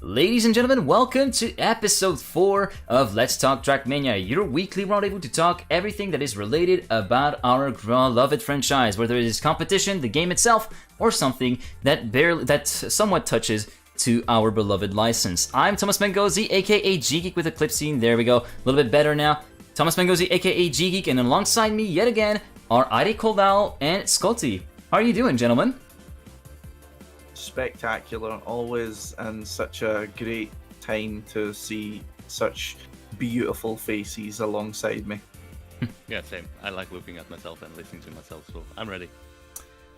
Ladies and gentlemen, welcome to episode 4 of Let's Talk Trackmania, your weekly rendezvous to talk everything that is related about our beloved franchise, whether it is competition, the game itself, or something that somewhat touches to our beloved license. I'm Thomas Mangozi, aka GGeek with a clip scene. There we go, a little bit better now. Thomas Mangozi, aka GGeek, and alongside me yet again are Eirik, Holdal, and Scottie. How are you doing, gentlemen? Spectacular, always, and such a great time to see such beautiful faces alongside me. Yeah, same. I like looking at myself and listening to myself, so I'm ready.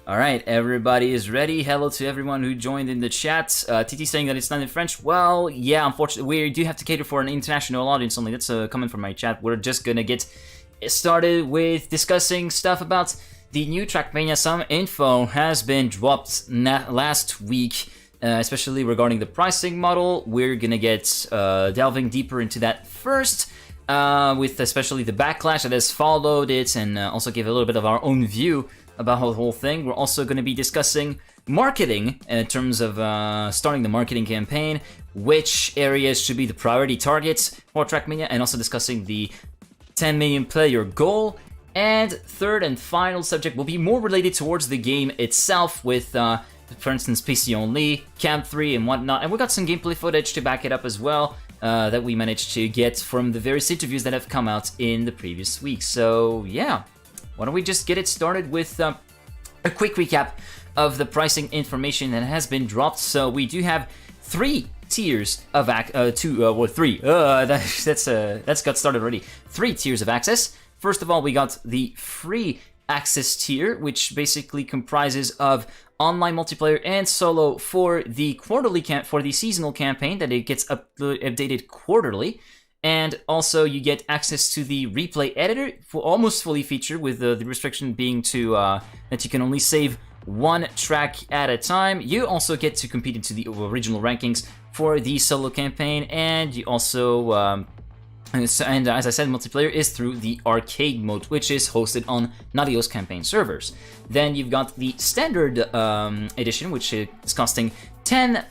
Alright, everybody is ready. Hello to everyone who joined in the chat. TT saying that it's not in French. Well, yeah, unfortunately, we do have to cater for an international audience only. That's coming from my chat. We're just gonna get started with discussing stuff about the new Trackmania. Some info has been dropped last week, especially regarding the pricing model. We're gonna get delving deeper into that first, with especially the backlash that has followed it, and also give a little bit of our own view about the whole thing. We're also going to be discussing marketing in terms of starting the marketing campaign, which areas should be the priority targets for Trackmania, and also discussing the 10 million player goal. And third and final subject will be more related towards the game itself with, for instance, PC only, Camp 3 and whatnot. And we got some gameplay footage to back it up as well that we managed to get from the various interviews that have come out in the previous week. So yeah, why don't we just get it started with a quick recap of the pricing information that has been dropped. So we do have 3 tiers of that's got started already. 3 tiers of access. First of all, we got the free access tier, which basically comprises of online multiplayer and solo for the seasonal campaign that it gets updated quarterly. And also you get access to the replay editor, almost fully featured, with the restriction being to that you can only save 1 track at a time. You also get to compete into the original rankings for the solo campaign, and you also and as I said, multiplayer is through the arcade mode, which is hosted on Nadio's campaign servers. Then you've got the standard edition, which is costing €10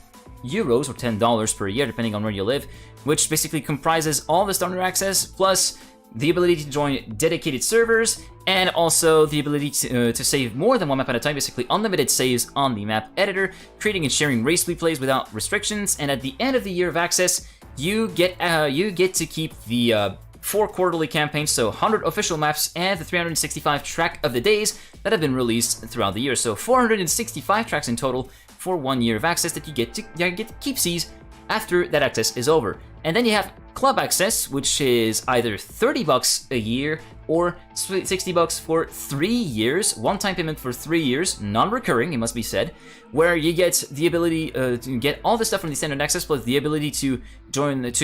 or $10 per year, depending on where you live, which basically comprises all the standard access, plus the ability to join dedicated servers, and also the ability to save more than 1 map at a time, basically unlimited saves on the map editor, creating and sharing race replays without restrictions. And at the end of the year of access, you get to keep the 4 quarterly campaigns, so 100 official maps, and the 365 track of the days that have been released throughout the year. So 465 tracks in total for 1 year of access that you get to keep seas after that access is over. And then you have club access, which is either $30 a year or $60 for 3 years, one-time payment for 3 years, non-recurring, it must be said, where you get the ability to get all the stuff from the standard access, plus the ability to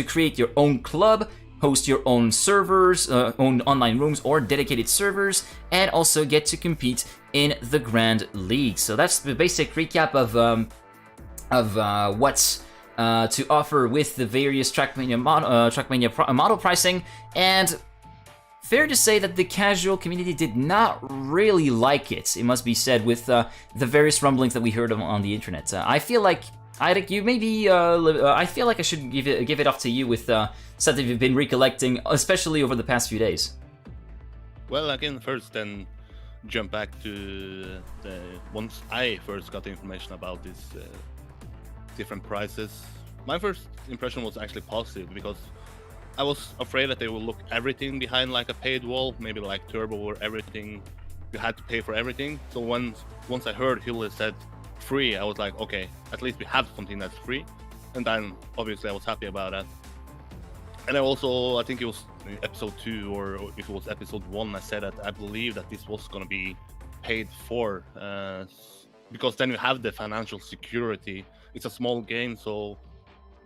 create your own club, host your own servers, own online rooms or dedicated servers, and also get to compete in the Grand League. So that's the basic recap of what's to offer with the various Trackmania model pricing. And fair to say that the casual community did not really like it, it must be said, with the various rumblings that we heard on the internet. I feel like, Eirik, you maybe, I feel like I should give it off to you with something you've been recollecting, especially over the past few days. Well, I can first then jump back to once I first got the information about this different prices. My first impression was actually positive, because I was afraid that they will look everything behind like a paid wall, maybe like Turbo, where everything you had to pay for everything. So once I heard Hilde said free, I was like, okay, at least we have something that's free. And then obviously I was happy about that. And I think it was in episode 2 or if it was episode 1, I said that I believe that this was going to be paid for, because then you have the financial security. It's a small game, so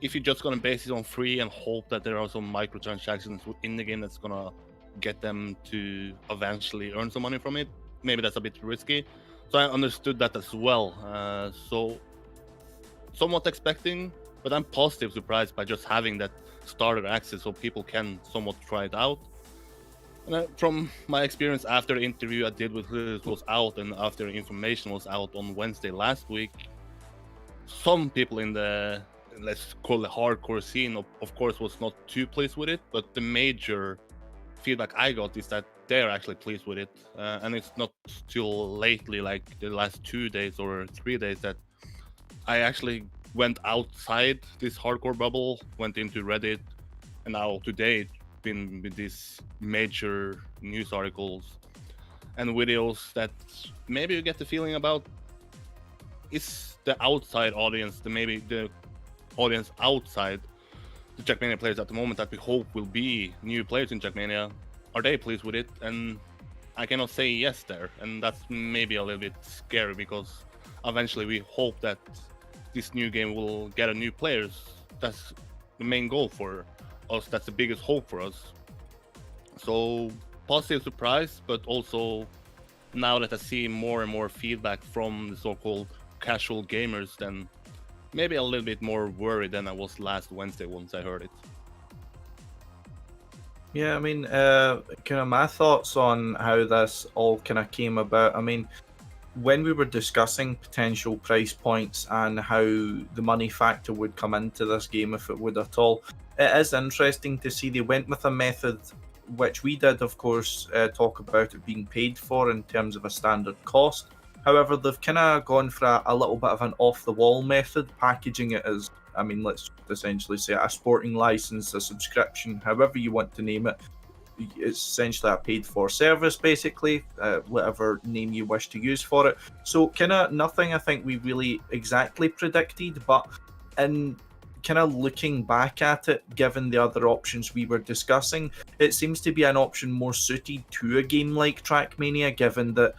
if you're just going to base it on free and hope that there are some microtransactions in the game that's going to get them to eventually earn some money from it, maybe that's a bit risky. So I understood that as well. So somewhat expecting, but I'm positive surprised by just having that starter access so people can somewhat try it out. And from my experience after the interview I did with who was out and after information was out on Wednesday last week, some people in the let's call it hardcore scene, of course, was not too pleased with it. But the major feedback I got is that they're actually pleased with it, and it's not till lately, like the last 2 days or 3 days, that I actually went outside this hardcore bubble, went into Reddit, and now today it's been with these major news articles and videos that maybe you get the feeling about is the outside audience, maybe the audience outside the Trackmania players at the moment that we hope will be new players in Trackmania. Are they pleased with it? And I cannot say yes there, and that's maybe a little bit scary, because eventually we hope that this new game will get a new players. That's the main goal for us. That's the biggest hope for us. So positive surprise, but also now that I see more and more feedback from the so-called casual gamers, then maybe a little bit more worried than I was last Wednesday once I heard it. Yeah, I mean, kind of my thoughts on how this all kind of came about. I mean, when we were discussing potential price points and how the money factor would come into this game, if it would at all, it is interesting to see they went with a method which we did, of course, talk about it being paid for in terms of a standard cost. However, they've kind of gone for a little bit of an off-the-wall method, packaging it as, I mean, let's essentially say a sporting license, a subscription, however you want to name it. It's essentially a paid-for service, basically, whatever name you wish to use for it. So kind of nothing I think we really exactly predicted, but in kind of looking back at it, given the other options we were discussing, it seems to be an option more suited to a game like Trackmania, given that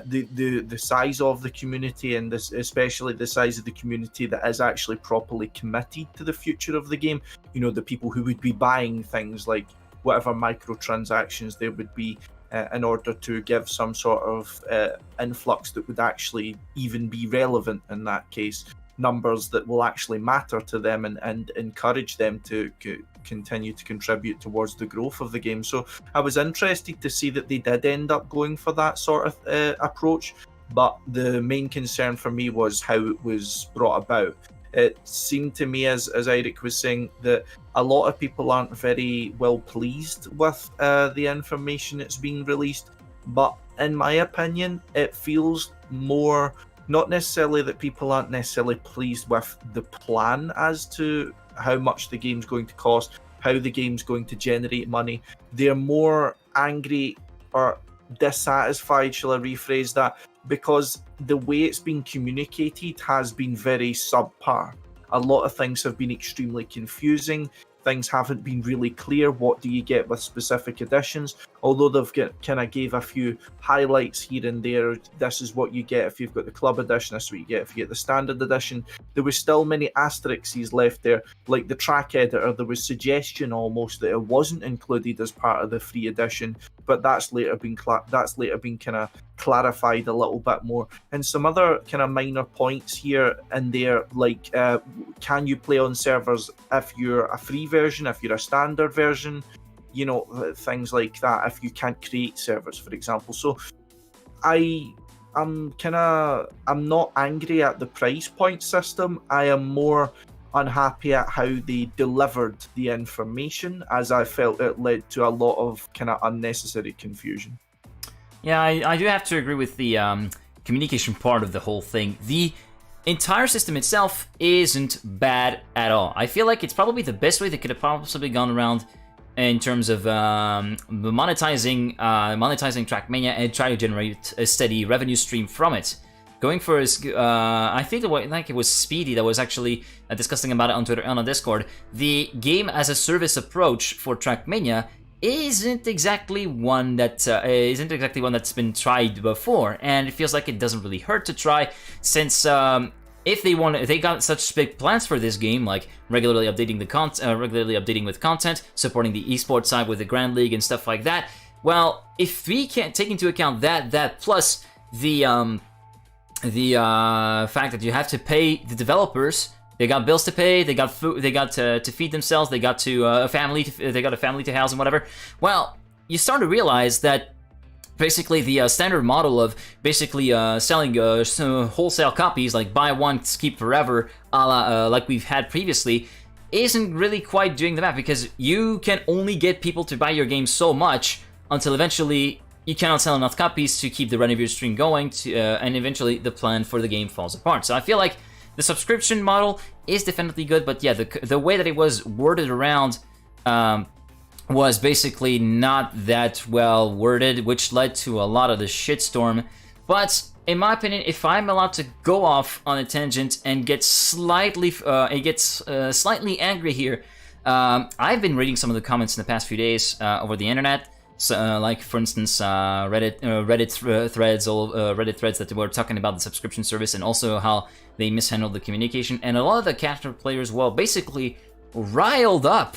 the size of the community, and this, especially the size of the community that is actually properly committed to the future of the game. You know, the people who would be buying things like whatever microtransactions there would be in order to give some sort of influx that would actually even be relevant in that case. Numbers that will actually matter to them and encourage them to continue to contribute towards the growth of the game. So I was interested to see that they did end up going for that sort of approach, but the main concern for me was how it was brought about. It seemed to me, as Eirik was saying, that a lot of people aren't very well pleased with the information that's being released, but in my opinion, it feels more not necessarily that people aren't necessarily pleased with the plan as to how much the game's going to cost, how the game's going to generate money. They're more angry or dissatisfied, shall I rephrase that, because the way it's been communicated has been very subpar. A lot of things have been extremely confusing. Things haven't been really clear. What do you get with specific editions? Although they've kind of gave a few highlights here and there. This is what you get if you've got the club edition. This is what you get if you get the standard edition. There was still many asterisks left there, like the track editor. There was suggestion almost that it wasn't included as part of the free edition, but that's later been kind of clarified a little bit more. And some other kind of minor points here and there, like can you play on servers if you're a free version, if you're a standard version, you know, things like that, if you can't create servers, for example. So I'm not angry at the price point system. I am more unhappy at how they delivered the information, as I felt it led to a lot of kind of unnecessary confusion. Yeah, I do have to agree with the communication part of the whole thing. The entire system itself isn't bad at all. I feel like it's probably the best way that could have possibly gone around in terms of monetizing Trackmania and try to generate a steady revenue stream from it. Going for I think it was Speedy that was actually discussing about it on Twitter and on Discord. The game as a service approach for Trackmania isn't exactly one that's been tried before, and it feels like it doesn't really hurt to try, since if they got such big plans for this game, like regularly updating with content, supporting the esports side with the Grand League and stuff like that. Well, if we can't take into account that plus the fact that you have to pay the developers. They got bills to pay. They got food. They got to feed themselves. They got a family to house and whatever. Well, you start to realize that basically the standard model of basically selling wholesale copies, like buy once, keep forever, like we've had previously, isn't really quite doing the math, because you can only get people to buy your game so much until eventually you cannot sell enough copies to keep the run of your stream going, and eventually the plan for the game falls apart. So I feel like the subscription model is definitely good, but yeah, the way that it was worded around was basically not that well worded, which led to a lot of the shitstorm. But in my opinion, if I'm allowed to go off on a tangent and get slightly angry here, I've been reading some of the comments in the past few days over the internet. So, like for instance, Reddit threads that were talking about the subscription service and also how they mishandled the communication, and a lot of the casual players, well, basically riled up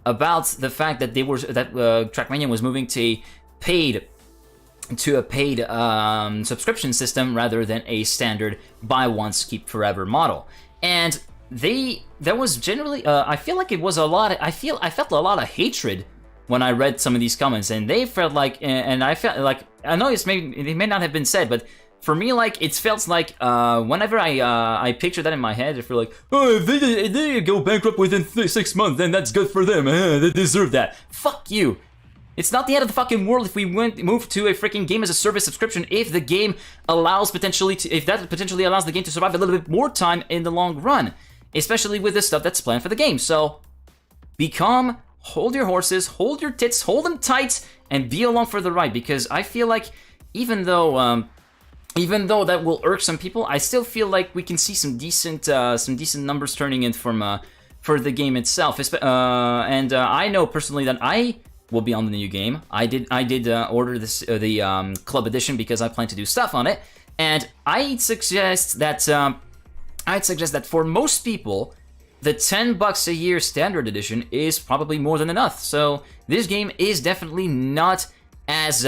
about the fact that Trackmania was moving to a paid subscription system rather than a standard buy once keep forever model. And there was generally I feel like it was a lot. I felt a lot of hatred when I read some of these comments, and they felt like, and I felt like, I know it may not have been said, but for me, like, it felt like whenever I picture that in my head, I feel like, oh, if they go bankrupt within 6 months, then that's good for them. They deserve that. Fuck you. It's not the end of the fucking world if we move to a freaking game as a service subscription. If the game allows if that potentially allows the game to survive a little bit more time in the long run, especially with the stuff that's planned for the game. So, hold your horses, hold your tits, hold them tight, and be along for the ride. Because I feel like even though that will irk some people, I still feel like we can see some decent numbers turning in from for the game itself. And I know personally that I will be on the new game. I did order the club edition because I plan to do stuff on it, and I'd suggest that for most people, the $10 a year standard edition is probably more than enough. So this game is definitely not as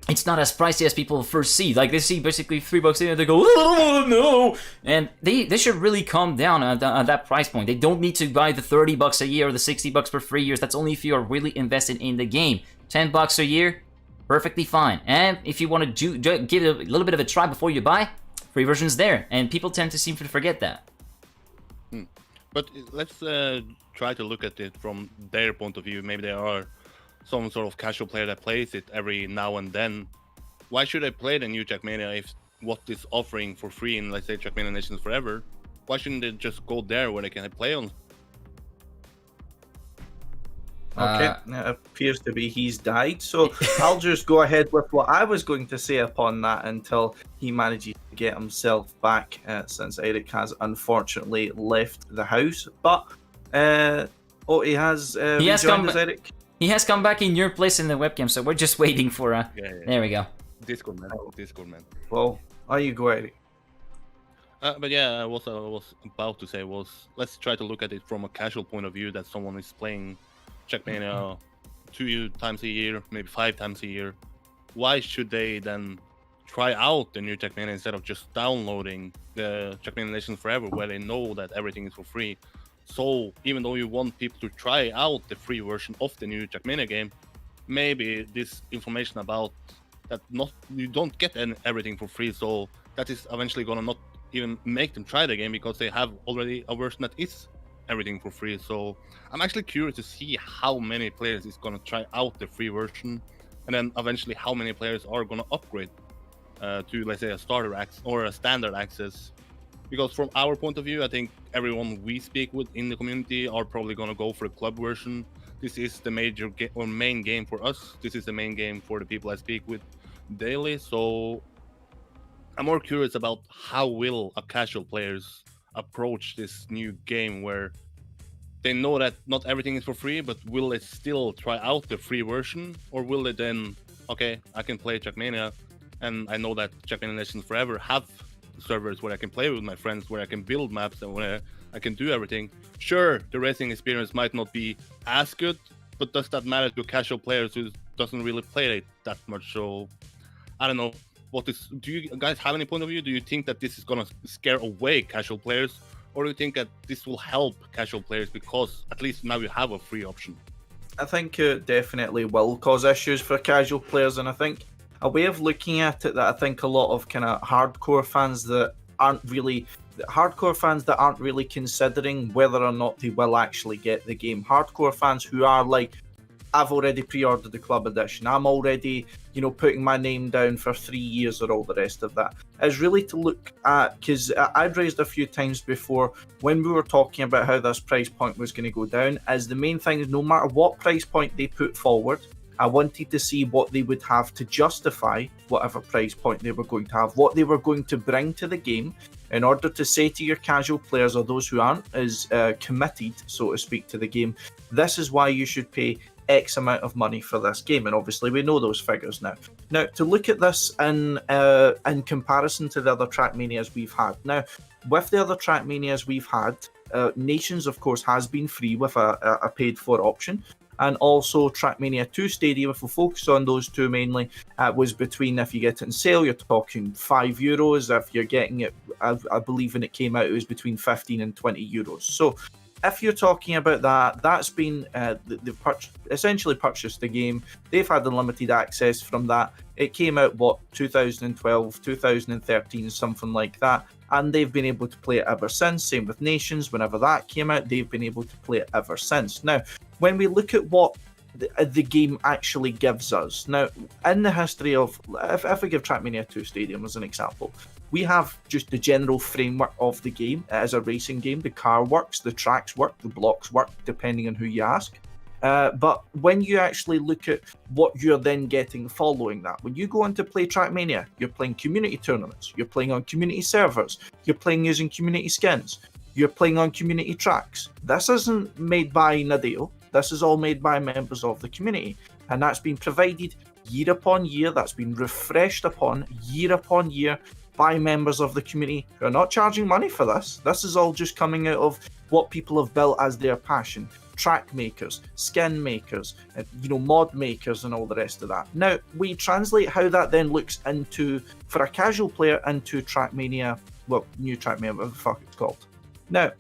it's not as pricey as people first see. Like, they see basically $3 in and they go, oh no! And they should really calm down at that price point. They don't need to buy the $30 a year or the $60 for 3 years. That's only if you are really invested in the game. $10 a year, perfectly fine. And if you want to give it a little bit of a try before you buy, free version's there. And people tend to seem to forget that. But let's try to look at it from their point of view. Maybe they are some sort of casual player that plays it every now and then. Why should I play the new Trackmania if what is offering for free in, let's say, Trackmania Nations Forever? Why shouldn't they just go there where they can play on? Okay, it appears to be he's died, so I'll just go ahead with what I was going to say upon that until he manages to get himself back, since Eirik has unfortunately left the house. But, he has rejoined us, Eirik? He has come back in your place in the webcam, so we're just waiting for There we go. Discord man. Well, how you go, Eirik? But yeah, what I was about to say was, let's try to look at it from a casual point of view, that someone is playing Trackmania 2 times a year, maybe 5 times a year. Why should they then try out the new Trackmania instead of just downloading the Trackmania Nations Forever, where they know that everything is for free? So even though you want people to try out the free version of the new Trackmania game, maybe this information about that you don't get everything for free, so that is eventually gonna not even make them try the game, because they have already a version that is everything for free. So I'm actually curious to see how many players is gonna try out the free version, and then eventually how many players are gonna upgrade to, let's say, a starter access or a standard access. Because from our point of view, I think everyone we speak with in the community are probably gonna go for a club version. This is the main game for us. This is the main game for the people I speak with daily. So I'm more curious about how will a casual players approach this new game, where they know that not everything is for free, but will they still try out the free version, or will they then, okay, I can play Trackmania, and I know that Trackmania Nations Forever have servers where I can play with my friends, where I can build maps and where I can do everything. Sure, the racing experience might not be as good, but does that matter to casual players who doesn't really play it that much? So I don't know. Do you guys have any point of view? Do you think that this is gonna scare away casual players, or do you think that this will help casual players because at least now you have a free option? I think it definitely will cause issues for casual players, and I think a way of looking at it that I think a lot of kind of hardcore fans that aren't really considering whether or not they will actually get the game. Hardcore fans who are like, I've already pre-ordered the club edition, I'm already, putting my name down for 3 years or all the rest of that, is really to look at, because I'd raised a few times before when we were talking about how this price point was going to go down, as the main thing is no matter what price point they put forward, I wanted to see what they would have to justify whatever price point they were going to have, what they were going to bring to the game in order to say to your casual players or those who aren't as committed, so to speak, to the game, this is why you should pay X amount of money for this game. And obviously we know those figures now. Now, to look at this in comparison to the other Trackmanias we've had. Now, with the other Trackmanias we've had, Nations, of course, has been free with a paid-for option. And also Trackmania 2 Stadium, if we focus on those two mainly, was between, if you get it in sale, you're talking €5. If you're getting it, I believe when it came out, it was between 15 and 20 euros. So if you're talking about that, that's been, they've essentially purchased the game. They've had unlimited access from that. It came out, 2012, 2013, something like that. And they've been able to play it ever since. Same with Nations. Whenever that came out, they've been able to play it ever since. Now, when we look at what the game actually gives us, now, in the history of, if I give Trackmania 2 Stadium as an example, we have just the general framework of the game. It is a racing game. The car works, the tracks work, the blocks work, depending on who you ask. But when you actually look at what you're then getting following that, when you go on to play Trackmania, you're playing community tournaments, you're playing on community servers, you're playing using community skins, you're playing on community tracks. This isn't made by Nadeo. This is all made by members of the community. And that's been provided year upon year. That's been refreshed upon year by members of the community who are not charging money for this. This is all just coming out of what people have built as their passion. Track makers, skin makers, mod makers and all the rest of that. Now, we translate how that then looks into, for a casual player, into Trackmania, new Trackmania, whatever the fuck it's called. Now,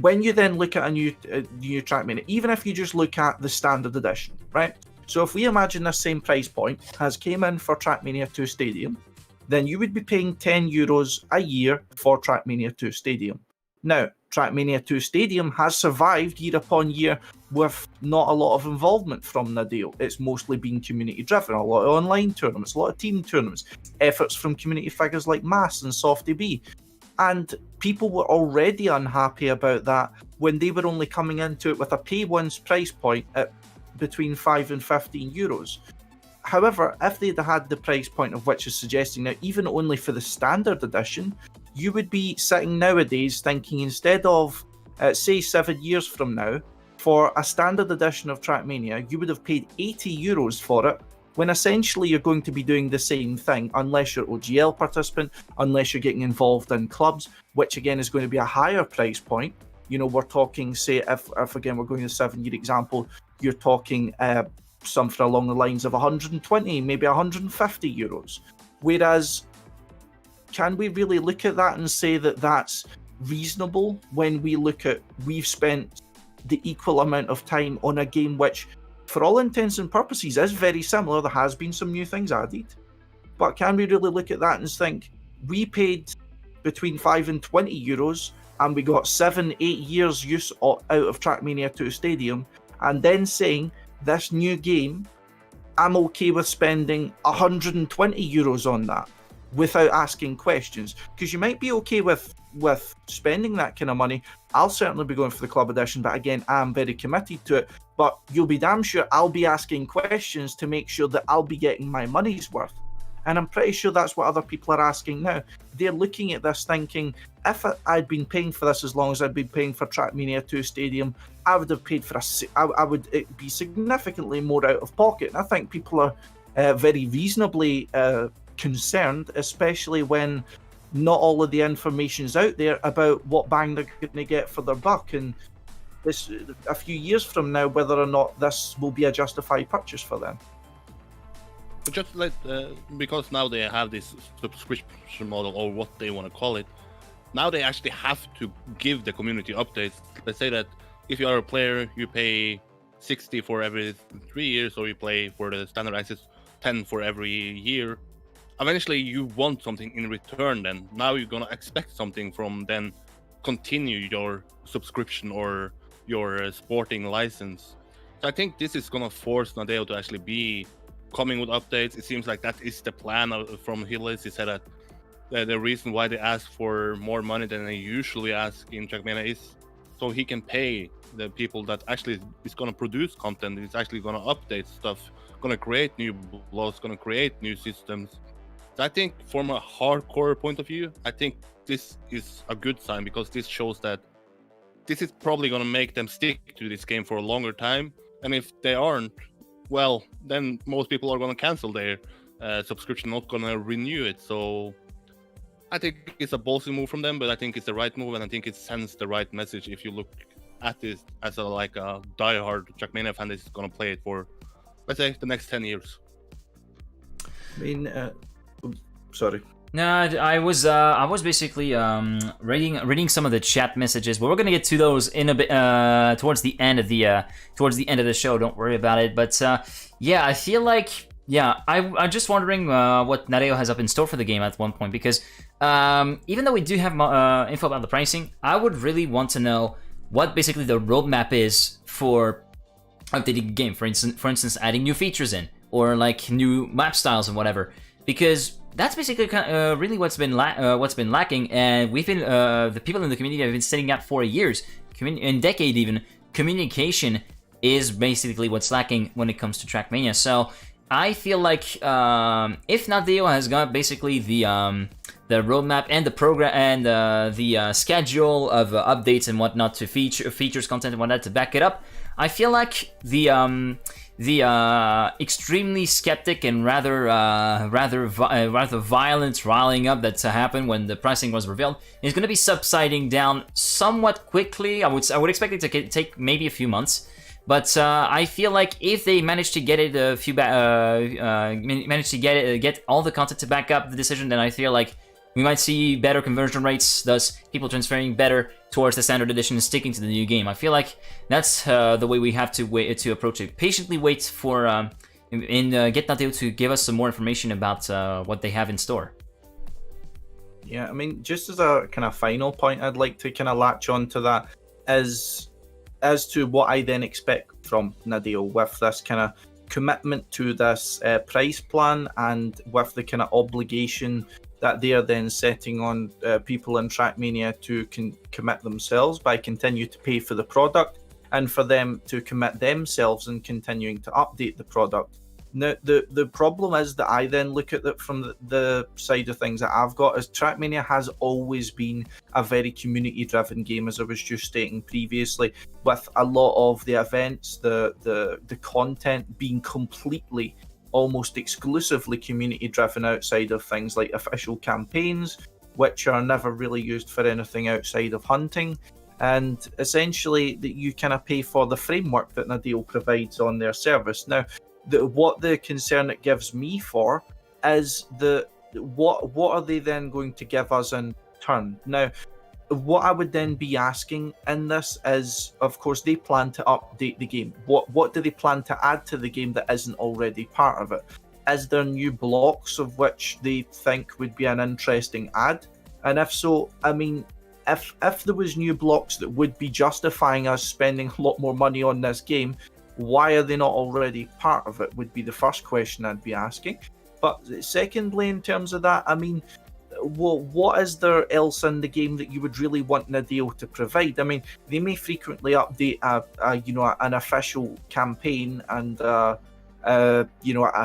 when you then look at a new Trackmania, even if you just look at the standard edition, right? So if we imagine this same price point has came in for Trackmania 2 Stadium, then you would be paying €10 a year for Trackmania 2 Stadium. Now, Trackmania 2 Stadium has survived year upon year with not a lot of involvement from Nadeo. It's mostly been community driven, a lot of online tournaments, a lot of team tournaments, efforts from community figures like Mass and Softy B. And people were already unhappy about that when they were only coming into it with a pay-once price point at between 5 and 15 euros. However, if they'd had the price point of which is suggesting now, even only for the standard edition, you would be sitting nowadays thinking instead of, say, 7 years from now, for a standard edition of Trackmania, you would have paid €80 for it, when essentially you're going to be doing the same thing, unless you're OGL participant, unless you're getting involved in clubs, which again is going to be a higher price point. We're talking, say, if again we're going to the 7-year example, you're talking something along the lines of 120, maybe 150 euros. Whereas, can we really look at that and say that that's reasonable when we look at we've spent the equal amount of time on a game which, for all intents and purposes, is very similar? There has been some new things added. But can we really look at that and think, we paid between 5 and 20 euros and we got 7-8 years use out of Trackmania 2 Stadium, and then saying, this new game, I'm okay with spending 120 euros on that without asking questions? Because you might be okay with spending that kind of money. I'll certainly be going for the club edition, but again, I'm very committed to it. But you'll be damn sure I'll be asking questions to make sure that I'll be getting my money's worth. And I'm pretty sure that's what other people are asking now. They're looking at this thinking, if I'd been paying for this as long as I'd been paying for Trackmania 2 Stadium, I would have paid for it'd be significantly more out of pocket. And I think people are very reasonably concerned, especially when not all of the information's out there about what bang they're going to get for their buck. And this, a few years from now, whether or not this will be a justified purchase for them. Just like because now they have this subscription model, or what they want to call it, now they actually have to give the community updates. Let's say that if you are a player, you pay 60 for every 3 years, or you play for the standard access 10 for every year, eventually you want something in return. Then now you're gonna expect something from then continue your subscription or your sporting license. So I think this is gonna force Nadeo to actually be coming with updates. It seems like that is the plan from Hillis. He said that the reason why they ask for more money than they usually ask in Trackmania is so he can pay the people that actually is going to produce content, is actually going to update stuff, going to create new blogs, going to create new systems. So I think from a hardcore point of view, I think this is a good sign, because this shows that this is probably going to make them stick to this game for a longer time. And if they aren't, well, then most people are going to cancel their subscription, not going to renew it. So I think it's a ballsy move from them, but I think it's the right move, and I think it sends the right message if you look at this as a diehard Trackmania fan that's going to play it for, let's say, the next 10 years. I mean, sorry. No, I was basically reading some of the chat messages, but we're gonna get to those in a bit towards the end of the show. Don't worry about it. But yeah, I feel like I'm just wondering what Nadeo has up in store for the game at one point, because even though we do have info about the pricing, I would really want to know what basically the roadmap is for updating the game. For instance, adding new features in, or like new map styles and whatever, because that's basically really what's been lacking, and we've been the people in the community have been saying that for years, in decade even. Communication is basically what's lacking when it comes to Trackmania. So I feel like if Nadeo has got basically the roadmap and the program and the schedule of updates and whatnot to features, content and whatnot to back it up, I feel like the extremely skeptic and rather violent riling up that happened when the pricing was revealed is going to be subsiding down somewhat quickly. I would expect it to take maybe a few months, but I feel like if they manage to get it get all the content to back up the decision, then I feel like we might see better conversion rates, thus people transferring better towards the standard edition and sticking to the new game. I feel like that's the way we have to wait to approach it. Patiently wait for get Nadeo to give us some more information about what they have in store. Yeah, I mean, just as a kind of final point, I'd like to kind of latch on to that as to what I then expect from Nadeo with this kind of commitment to this price plan, and with the kind of obligation that they are then setting on people in Trackmania to commit themselves by continue to pay for the product, and for them to commit themselves in continuing to update the product. Now, the problem is that I then look at it from the side of things that I've got, is Trackmania has always been a very community-driven game, as I was just stating previously, with a lot of the events, the content being completely, almost exclusively community-driven outside of things like official campaigns, which are never really used for anything outside of hunting. And essentially, that you kind of pay for the framework that Nadeo provides on their service. Now, what the concern it gives me for is what are they then going to give us in turn? Now, what I would then be asking in this is, of course, they plan to update the game. What do they plan to add to the game that isn't already part of it? Is there new blocks of which they think would be an interesting add? And if so, I mean, if there was new blocks that would be justifying us spending a lot more money on this game, why are they not already part of it, would be the first question I'd be asking. But secondly, in terms of that, I mean, what is there else in the game that you would really want Nadeo to provide? I mean, they may frequently update an official campaign and a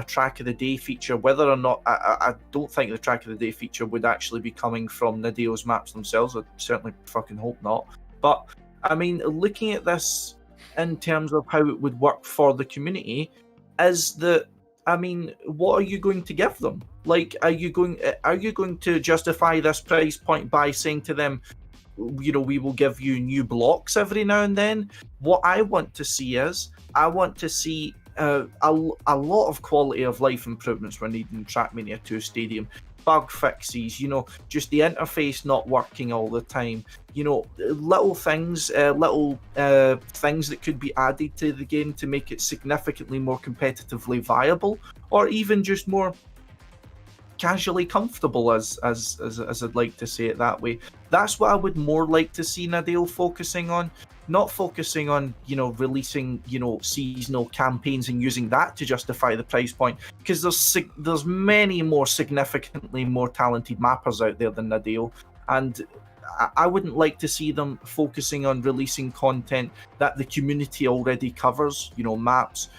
track of the day feature. Whether or not, I don't think the track of the day feature would actually be coming from Nadeo's maps themselves. I certainly fucking hope not. But I mean, looking at this in terms of how it would work for the community, is that, I mean, what are you going to give them? Like, are you going to justify this price point by saying to them, we will give you new blocks every now and then? What I want to see is, I want to see a lot of quality of life improvements we're needing in Trackmania 2 Stadium. bug fixes, just the interface not working all the time, little things that could be added to the game to make it significantly more competitively viable, or even just more casually comfortable, as I'd like to say it that way. That's what I would more like to see Nadal focusing on, not focusing on releasing seasonal campaigns and using that to justify the price point, because there's many more significantly more talented mappers out there than Nadal, and I wouldn't like to see them focusing on releasing content that the community already covers, maps,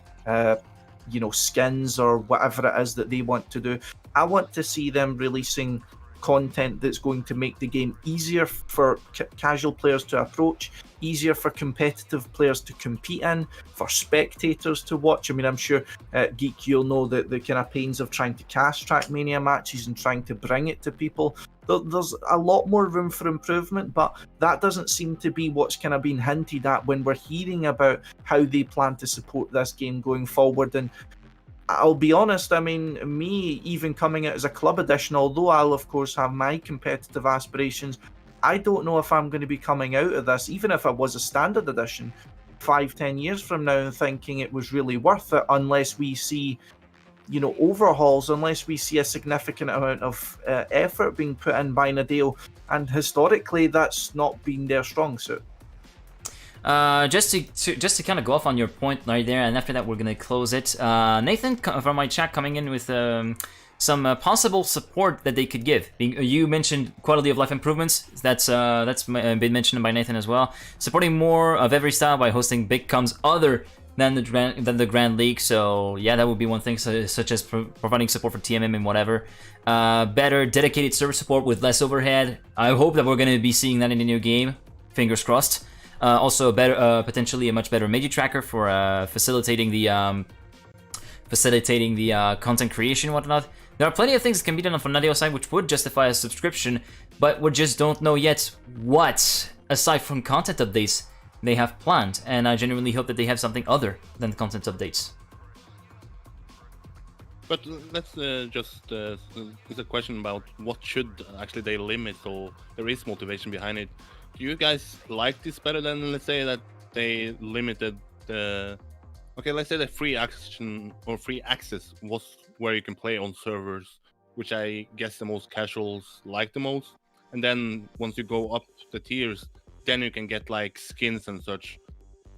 skins, or whatever it is that they want to do. I want to see them releasing content that's going to make the game easier for casual players to approach, easier for competitive players to compete in, for spectators to watch. I mean, I'm sure, Geek, you'll know that the kind of pains of trying to cast Trackmania matches and trying to bring it to people. There's a lot more room for improvement, but that doesn't seem to be what's kind of been hinted at when we're hearing about how they plan to support this game going forward. And I'll be honest, I mean, me even coming out as a club edition, although I'll of course have my competitive aspirations, I don't know if I'm going to be coming out of this, even if I was a standard edition, 5-10 years from now, and thinking it was really worth it, unless we see, overhauls, unless we see a significant amount of effort being put in by Nadal, and historically that's not been their strong suit. Just to kind of go off on your point right there, and after that we're gonna close it. Nathan from my chat coming in with some possible support that they could give. You mentioned quality of life improvements. That's been mentioned by Nathan as well. Supporting more of every style by hosting big comms other than the Grand League. So yeah, that would be one thing, such as providing support for TMM and whatever. Better dedicated server support with less overhead. I hope that we're gonna be seeing that in the new game. Fingers crossed. Also, potentially a much better Meiji tracker for facilitating the content creation and whatnot. There are plenty of things that can be done from Nadal's side which would justify a subscription, but we just don't know yet what, aside from content updates, they have planned. And I genuinely hope that they have something other than content updates. But let's just there's a question about what should actually they limit, so there is motivation behind it. Do you guys like this better than, let's say, that they limited the... Okay, let's say the free action or free access was where you can play on servers, which I guess the most casuals like the most. And then once you go up the tiers, then you can get like skins and such.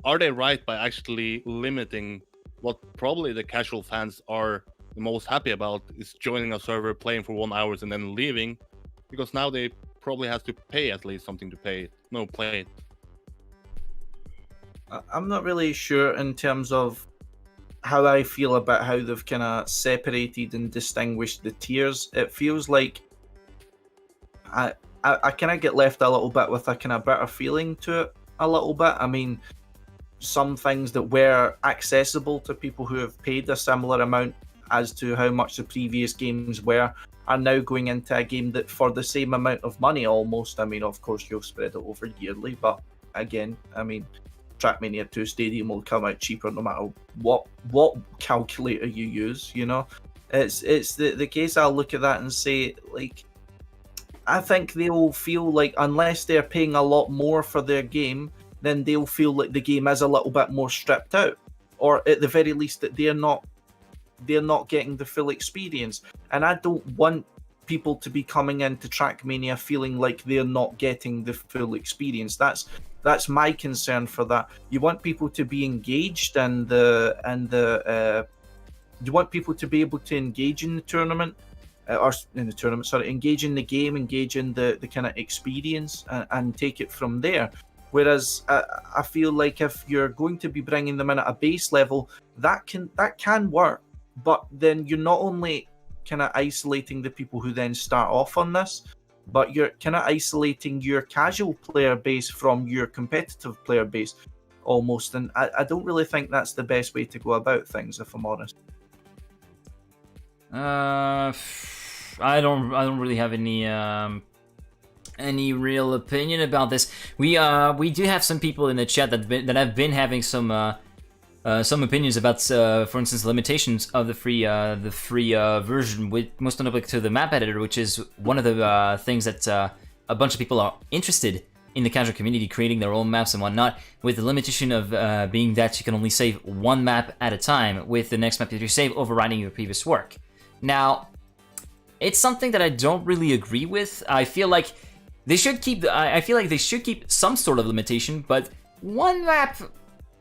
Are they right by actually limiting what probably the casual fans are the most happy about, is joining a server, playing for 1 hour and then leaving? Because now they probably has to pay at least something to play it. I'm not really sure in terms of how I feel about how they've kind of separated and distinguished the tiers. It feels like I kind of get left a little bit with a kind of bitter feeling to it a little bit. I mean, some things that were accessible to people who have paid a similar amount as to how much the previous games were are now going into a game that for the same amount of money almost. I mean, of course, you'll spread it over yearly, but again, I mean, Trackmania 2 Stadium will come out cheaper no matter what calculator you use, It's the case I'll look at that and say, like, I think they'll feel like unless they're paying a lot more for their game, then they'll feel like the game is a little bit more stripped out, or at the very least that they're not getting the full experience. And I don't want people to be coming into Trackmania feeling like they're not getting the full experience. That's my concern for that. You want people to be engaged you want people to be able to engage in the tournament, engage in the game, engage in the kind of experience, and take it from there. Whereas I feel like if you're going to be bringing them in at a base level, that can work. But then you're not only kind of isolating the people who then start off on this, but you're kind of isolating your casual player base from your competitive player base almost. And I don't really think that's the best way to go about things, if I'm honest. I don't really have any real opinion about this. We do have some people in the chat that have been having some some opinions about, for instance, limitations of the free version, with most notably to the map editor, which is one of the things that a bunch of people are interested in the casual community, creating their own maps and whatnot, with the limitation of being that you can only save one map at a time, with the next map that you save overriding your previous work. Now, it's something that I don't really agree with. I feel like they should keep some sort of limitation, but one map,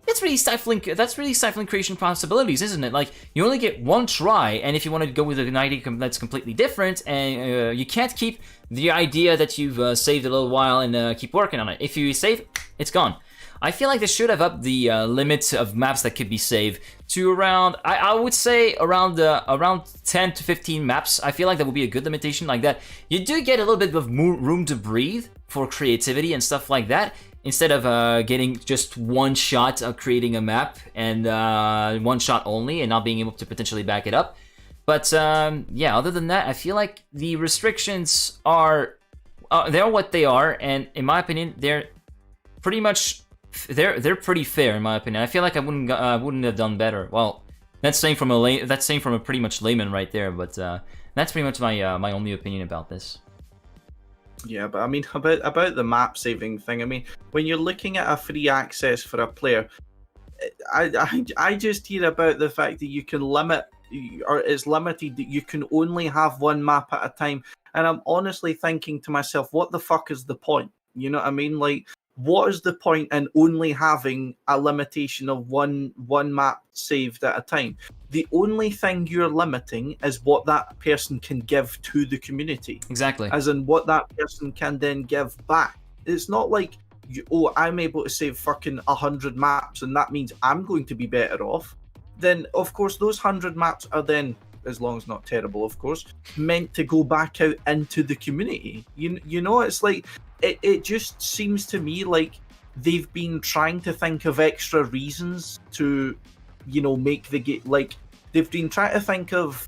that's really stifling creation possibilities, isn't it? Like, you only get one try, and if you want to go with an idea that's completely different, and you can't keep the idea that you've saved a little while and keep working on it. If you save, it's gone. I feel like they should have upped the limit of maps that could be saved to around, I would say around 10 to 15 maps. I feel like that would be a good limitation like that. You do get a little bit of room to breathe for creativity and stuff like that, instead of getting just one shot of creating a map and one shot only and not being able to potentially back it up. But yeah, other than that, I feel like the restrictions are they're what they are, and in my opinion, they're pretty much they're pretty fair in my opinion. I feel like I wouldn't have done better. Well, that's saying from a pretty much layman right there, but that's pretty much my only opinion about this. Yeah, but I mean, about the map saving thing, I mean, when you're looking at a free access for a player, I just hear about the fact that you can limit, or it's limited, that you can only have one map at a time, and I'm honestly thinking to myself, what the fuck is the point? You know what I mean? Like, what is the point in only having a limitation of one map saved at a time? The only thing you're limiting is what that person can give to the community. Exactly. As in what that person can then give back. It's not like, I'm able to save fucking 100 maps and that means I'm going to be better off. Then, of course, those 100 maps are then, as long as not terrible, of course, meant to go back out into the community. You know, it's like, it just seems to me like they've been trying to think of extra reasons to, you know, make the game, like, they've been trying to think of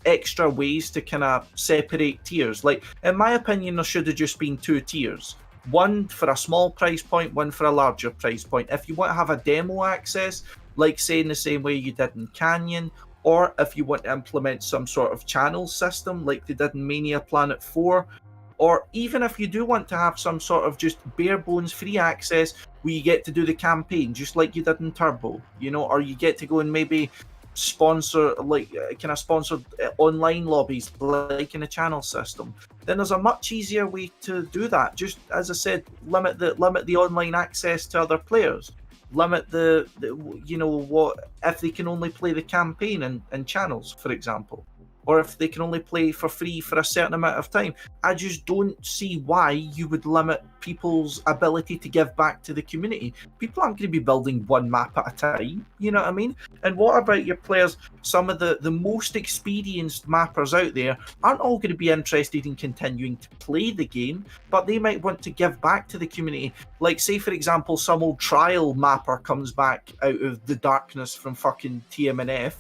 extra ways to kind of separate tiers. Like, in my opinion, there should have just been 2 tiers. One for a small price point, one for a larger price point. If you want to have a demo access, like say in the same way you did in Canyon, or if you want to implement some sort of channel system like they did in Mania Planet 4, or even if you do want to have some sort of just bare bones free access where you get to do the campaign just like you did in Turbo, you know, or you get to go and maybe sponsor, like, kind of sponsored online lobbies like in a channel system, then there's a much easier way to do that. Just as I said, limit the online access to other players, limit the you know, what if they can only play the campaign and channels, for example, or if they can only play for free for a certain amount of time. I just don't see why you would limit people's ability to give back to the community. People aren't going to be building one map at a time, you know what I mean? And what about your players? Some of the most experienced mappers out there aren't all going to be interested in continuing to play the game, but they might want to give back to the community. Like, say, for example, some old trial mapper comes back out of the darkness from fucking TMNF,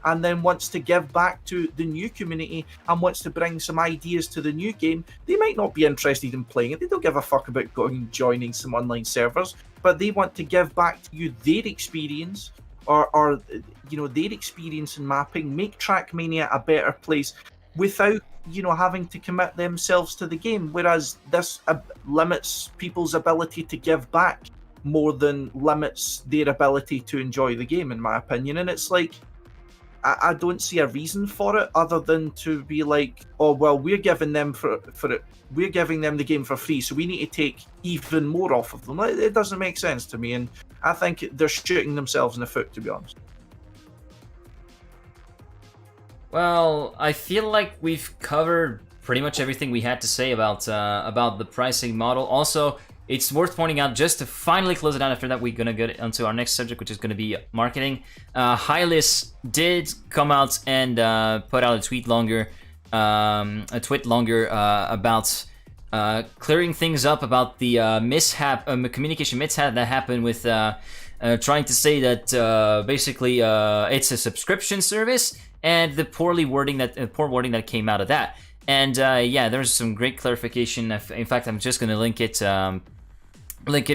and then wants to give back to the new community and wants to bring some ideas to the new game. They might not be interested in playing it. They don't give a fuck about going and joining some online servers, but they want to give back to you their experience, or you know, their experience in mapping, make Trackmania a better place without, you know, having to commit themselves to the game. Whereas this limits people's ability to give back more than limits their ability to enjoy the game, in my opinion. And it's like, I don't see a reason for it other than to be like, oh well, we're giving them we're giving them the game for free, so we need to take even more off of them. It doesn't make sense to me, and I think they're shooting themselves in the foot, to be honest. Well, I feel like we've covered pretty much everything we had to say about the pricing model. Also, it's worth pointing out, just to finally close it out, after that we're going to get onto our next subject, which is going to be marketing. Hylis did come out and put out a tweet longer about clearing things up about the communication mishap that happened with trying to say that basically it's a subscription service, and the poor wording that came out of that. And yeah, there's some great clarification. In fact, I'm just going to link it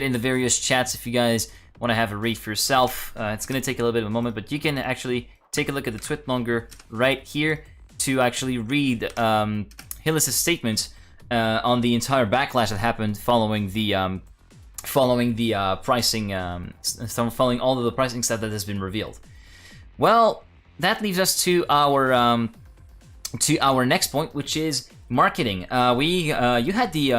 in the various chats if you guys want to have a read for yourself, it's going to take a little bit of a moment, but you can actually take a look at the tweet longer right here to actually read Hillis' statement on the entire backlash that happened following the pricing, following all of the pricing stuff that has been revealed. Well, that leaves us to our next point, which is marketing. You had the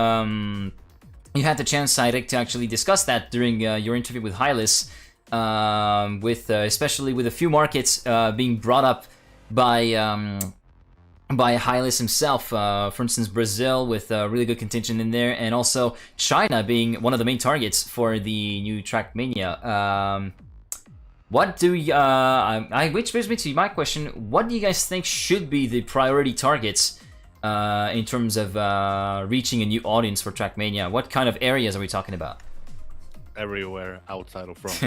chance, Eirik, to actually discuss that during your interview with Hylis, especially with a few markets being brought up by Hylis himself. For instance, Brazil with a really good contingent in there, and also China being one of the main targets for the new Trackmania. Which brings me to my question: what do you guys think should be the priority targets in terms of reaching a new audience for Trackmania? What kind of areas are we talking about? Everywhere outside of France.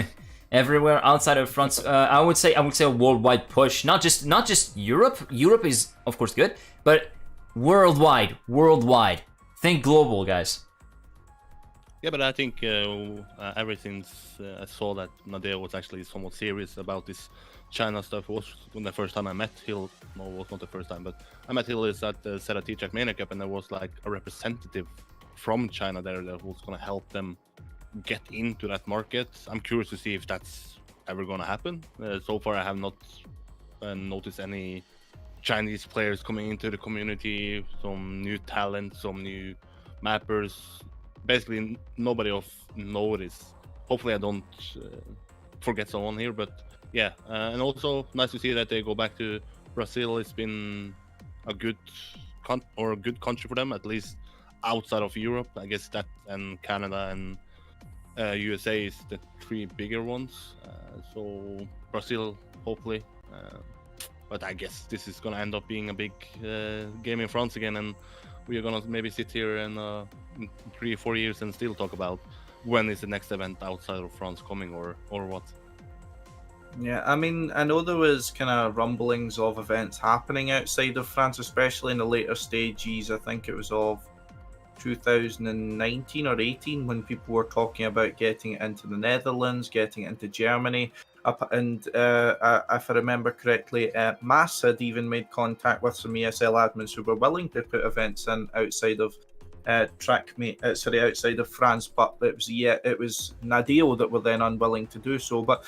Everywhere outside of France. I would say a worldwide push. Not just Europe. Europe is of course good, but worldwide. Think global, guys. Yeah, but I think ever since I saw that Nadia was actually somewhat serious about this China stuff, it was the first time I met Hill. No, it was not the first time, but I met Hill is at the Serati Trackmania Cup, and there was like a representative from China there that was going to help them get into that market. I'm curious to see if that's ever going to happen. So far, I have not noticed any Chinese players coming into the community, some new talent, some new mappers. Basically, nobody of notice. Hopefully, I don't forget someone here, but yeah. And also, nice to see that they go back to Brazil. It's been a good country for them, at least outside of Europe. I guess that and Canada and USA is the three bigger ones. So Brazil, hopefully. But I guess this is gonna end up being a big game in France again, and we're gonna maybe sit here in 3-4 years and still talk about when is the next event outside of France coming, or what. Yeah, I mean, I know there was kind of rumblings of events happening outside of France, especially in the later stages. I think it was of 2019 or 18 when people were talking about getting it into the Netherlands, getting it into Germany. And if I remember correctly, Mass had even made contact with some ESL admins who were willing to put events in outside of outside of France, but it was Nadeo that were then unwilling to do so. But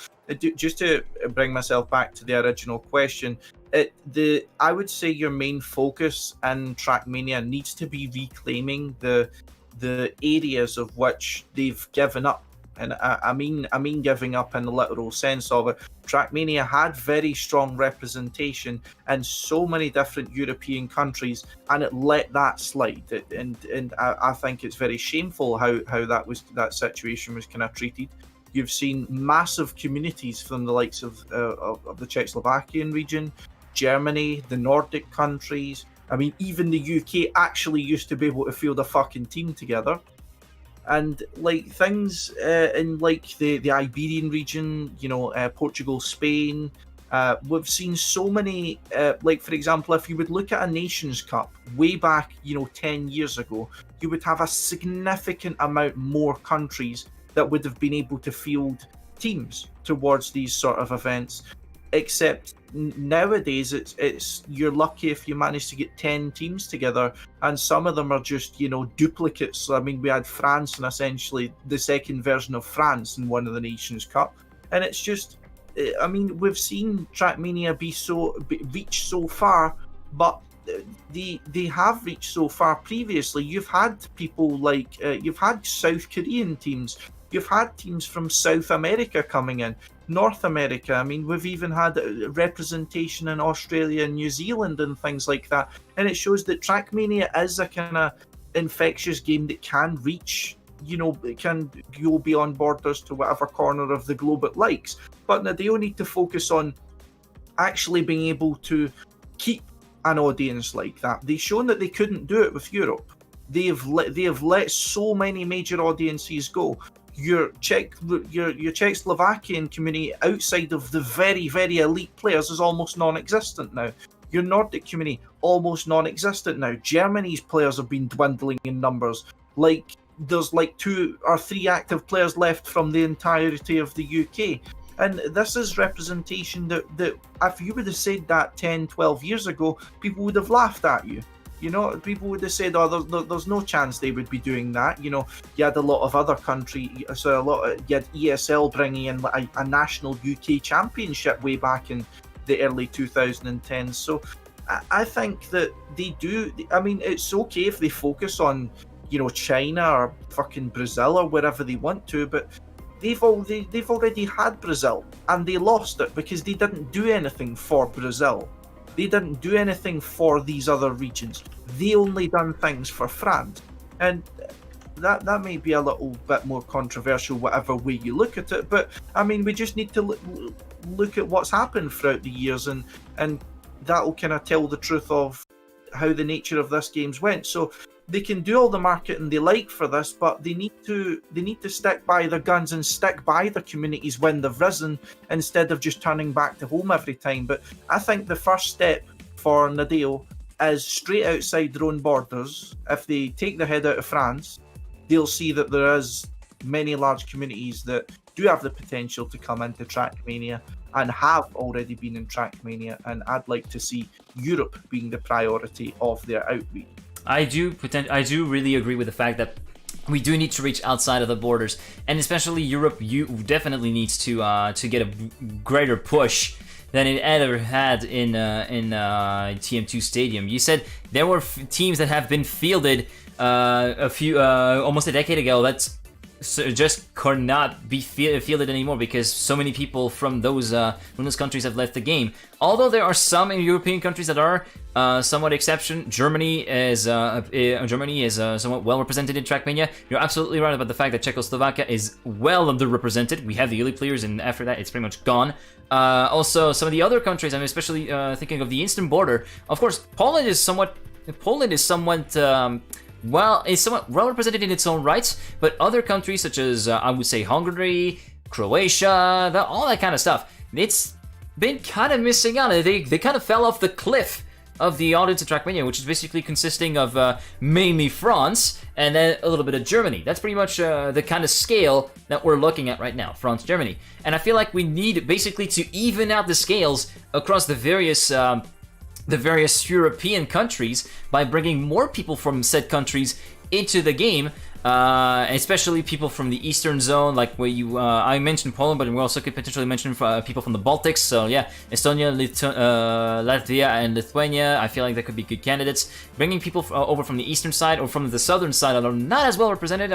just to bring myself back to the original question, I would say your main focus in Trackmania needs to be reclaiming the areas of which they've given up. And I mean giving up in the literal sense of it. Trackmania had very strong representation in so many different European countries, and it let that slide. And I think it's very shameful how that situation was kind of treated. You've seen massive communities from the likes of the Czechoslovakian region, Germany, the Nordic countries. I mean, even the UK actually used to be able to field a fucking team together. And like things in like the Iberian region, Portugal, Spain, we've seen so many. Like for example, if you would look at a Nations Cup way back, 10 years ago, you would have a significant amount more countries that would have been able to field teams towards these sort of events. Except nowadays, it's you're lucky if you manage to get 10 teams together, and some of them are just duplicates. I mean, we had France and essentially the second version of France in one of the Nations Cup, and it's just, I mean, we've seen Trackmania reach so far, but they have reached so far previously. You've had people like you've had South Korean teams. You've had teams from South America coming in, North America. I mean, we've even had representation in Australia and New Zealand and things like that. And it shows that Trackmania is a kind of infectious game that can reach, it can go beyond borders to whatever corner of the globe it likes. But Nadeo need to focus on actually being able to keep an audience like that. They've shown that they couldn't do it with Europe. They have let so many major audiences go. Your Czechoslovakian community outside of the very, very elite players is almost non-existent now. Your Nordic community, almost non-existent now. Germany's players have been dwindling in numbers. Like there's like 2 or 3 active players left from the entirety of the UK. And this is representation that if you would have said that 10, 12 years ago, people would have laughed at you. You know, people would have said, "Oh, there's no chance they would be doing that." You know, you had a lot of other you had ESL bringing in a national UK championship way back in the early 2010s. So I think that they do. I mean, it's okay if they focus on, you know, China or fucking Brazil or wherever they want to, but they've already had Brazil and they lost it because they didn't do anything for Brazil. They didn't do anything for these other regions. They only done things for France. And that may be a little bit more controversial, whatever way you look at it. But, I mean, we just need to look at what's happened throughout the years, and that'll kind of tell the truth of how the nature of this game's went. So they can do all the marketing they like for this, but they need to stick by their guns and stick by their communities when they've risen, instead of just turning back to home every time. But I think the first step for Nadeo is straight outside their own borders. If they take their head out of France, they'll see that there is many large communities that do have the potential to come into Trackmania and have already been in Trackmania, and I'd like to see Europe being the priority of their outreach. I do really agree with the fact that we do need to reach outside of the borders, and especially Europe. You definitely needs to get a greater push than it ever had in TM2 Stadium. You said there were teams that have been fielded almost a decade ago. That's just could not be fielded anymore because so many people from those countries have left the game. Although there are some European countries that are somewhat exception. Germany is somewhat well represented in Trackmania. You're absolutely right about the fact that Czechoslovakia is well underrepresented. We have the elite players, and after that, it's pretty much gone. Also, some of the other countries, I'm especially thinking of the eastern border. Of course, Poland is somewhat it's somewhat well represented in its own rights, but other countries such as I would say Hungary, Croatia, all that kind of stuff, it's been kind of missing out. They kind of fell off the cliff of the audience at Trackmania, which is basically consisting of mainly France and then a little bit of Germany. That's pretty much the kind of scale that we're looking at right now, France, Germany. And I feel like we need basically to even out the scales across the various European countries by bringing more people from said countries into the game, especially people from the Eastern Zone, like where I mentioned Poland, but we also could potentially mention people from the Baltics. So yeah, Estonia, Latvia, and Lithuania. I feel like that could be good candidates. Bringing people over from the eastern side or from the southern side that are not as well represented,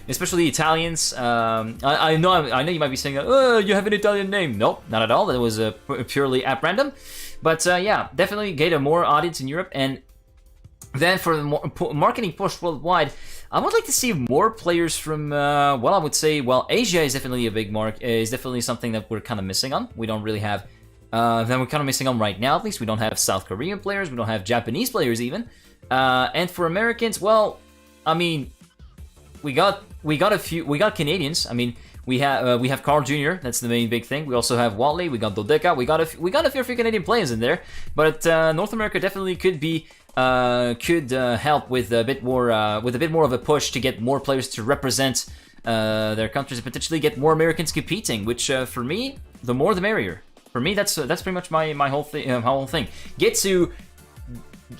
especially Italians. I know you might be saying, "Oh, you have an Italian name." Nope, not at all. That was purely at random. But yeah, definitely get a more audience in Europe. And then for the marketing push worldwide, I would like to see more players from, I would say, Asia is definitely a big is definitely something that we're kind of missing on. We don't really have, that we're kind of missing on right now, at least. We don't have South Korean players, we don't have Japanese players even. And for Americans, I mean, we got Canadians. I mean, we have Carl Jr. That's the main big thing. We also have Watley. We got Dodeka. We got a few Canadian players in there, but North America definitely could help with a bit more of a push to get more players to represent their countries and potentially get more Americans competing. Which for me, the more the merrier. For me, that's pretty much my whole thing. Get to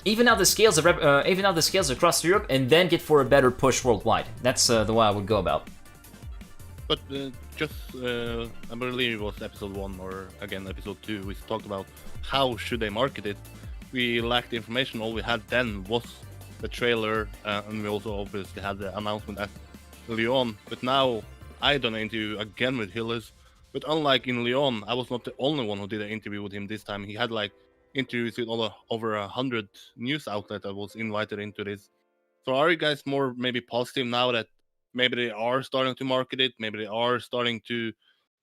even out the scales across Europe, and then get for a better push worldwide. That's the way I would go about. But I believe it was episode 1 or again episode 2, we talked about how should they market it. We lacked information. All we had then was the trailer, and we also obviously had the announcement at Lyon. But now I done an interview again with Hillis. But unlike in Lyon, I was not the only one who did an interview with him this time. He had like interviews with over 100 news outlets that was invited into this. So are you guys more maybe positive now that maybe they are starting to market it, maybe they are starting to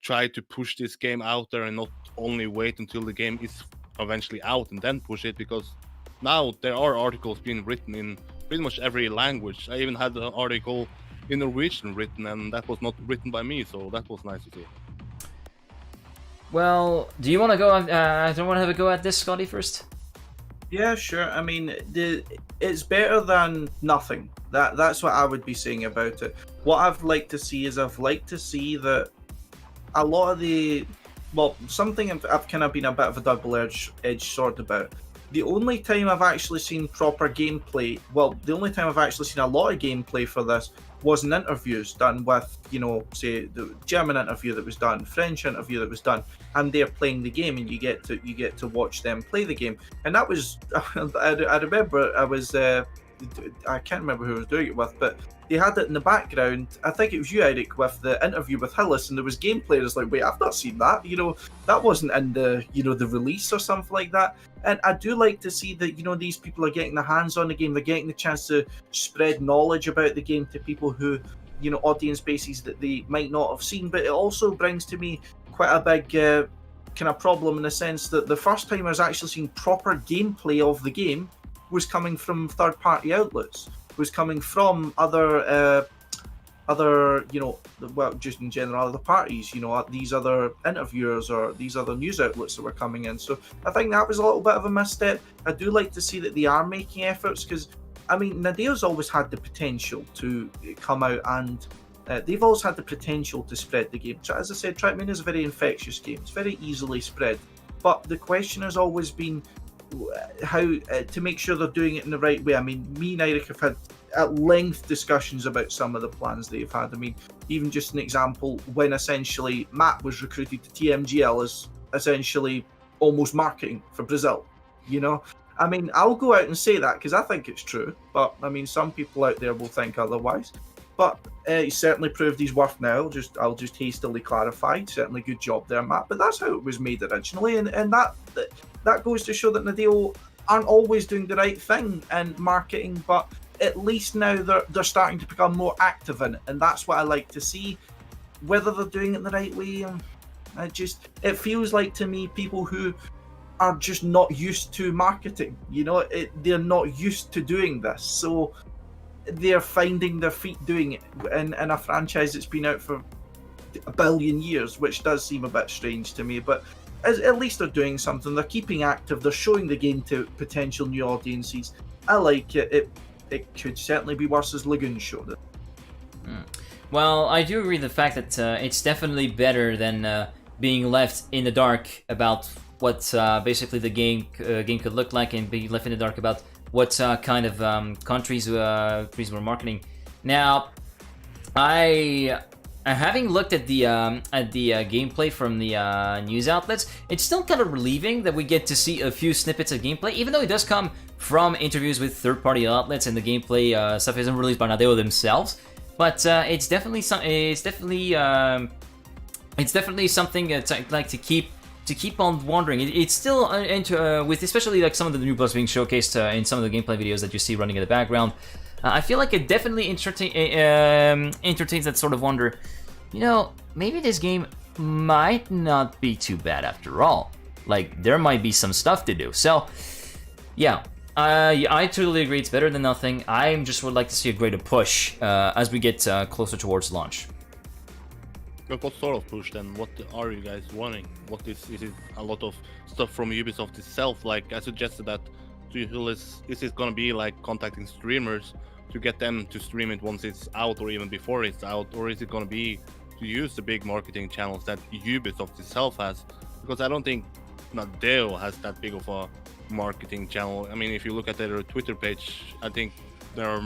try to push this game out there and not only wait until the game is eventually out and then push it? Because now there are articles being written in pretty much every language. I even had an article in Norwegian written, and that was not written by me, so that was nice to see. Well, do you want to go? I don't want to have a go at this, Scotty, first. Yeah, sure. I mean, it's better than nothing. That's what I would be saying about it. What I've liked to see is I've liked to see that a lot of something I've kind of been a bit of a double-edged sword about. The only time I've actually seen proper gameplay, the only time I've actually seen a lot of gameplay for this was in interviews done with, say the German interview that was done, French interview that was done, and they're playing the game, and you get to watch them play the game. And that was, I remember I can't remember who I was doing it with, but they had it in the background. I think it was you, Eirik, with the interview with Hillis, and there was gameplay. And it's like, wait, I've not seen that. That wasn't in the the release or something like that. And I do like to see that these people are getting their hands on the game. They're getting the chance to spread knowledge about the game to people who, audience bases that they might not have seen. But it also brings to me quite a big kind of problem in the sense that the first time I was actually seeing proper gameplay of the game was coming from third-party outlets, was coming from other just in general other parties, these other interviewers or these other news outlets that were coming in. So I think that was a little bit of a misstep. I do like to see that they are making efforts, because I mean, Nadeo's always had the potential to come out, and they've always had the potential to spread the game. So as I said, Trackmania is a very infectious game. It's very easily spread. But the question has always been how to make sure they're doing it in the right way. I mean, me and Eirik have had at length discussions about some of the plans they've had. I mean, even just an example, when essentially Matt was recruited to TMGL as essentially almost marketing for Brazil, I mean, I'll go out and say that because I think it's true, but I mean, some people out there will think otherwise. But he certainly proved his worth now. I'll just hastily clarify. Certainly good job there, Matt. But that's how it was made originally, and that goes to show that Nadeo aren't always doing the right thing in marketing, but at least now they're starting to become more active in it, and that's what I like to see. Whether they're doing it the right way, it feels like to me people who are just not used to marketing, they're not used to doing this, so they're finding their feet doing it in a franchise that's been out for a billion years, which does seem a bit strange to me. But at least they're doing something. They're keeping active. They're showing the game to potential new audiences. I like it. It could certainly be worse as Lagoon showed it. Well, I do agree with the fact that it's definitely better than being left in the dark about what basically the game could look like, and being left in the dark about what kind of countries were marketing. Now, having looked at the gameplay from the news outlets, it's still kind of relieving that we get to see a few snippets of gameplay, even though it does come from interviews with third-party outlets, and the gameplay stuff isn't released by Nadeo themselves. But it's definitely something that I'd like to keep on wondering. It's still with especially like some of the new bugs being showcased in some of the gameplay videos that you see running in the background. I feel like it definitely entertains that sort of wonder. Maybe this game might not be too bad after all. Like, there might be some stuff to do. So, yeah, I totally agree. It's better than nothing. I just would like to see a greater push as we get closer towards launch. But what sort of push then? What are you guys wanting? What is it a lot of stuff from Ubisoft itself? Like I suggested that to Hillis, is it gonna be like contacting streamers to get them to stream it once it's out or even before it's out? Or is it gonna be to use the big marketing channels that Ubisoft itself has? Because I don't think Nadeo has that big of a marketing channel. I mean, if you look at their Twitter page, I think there are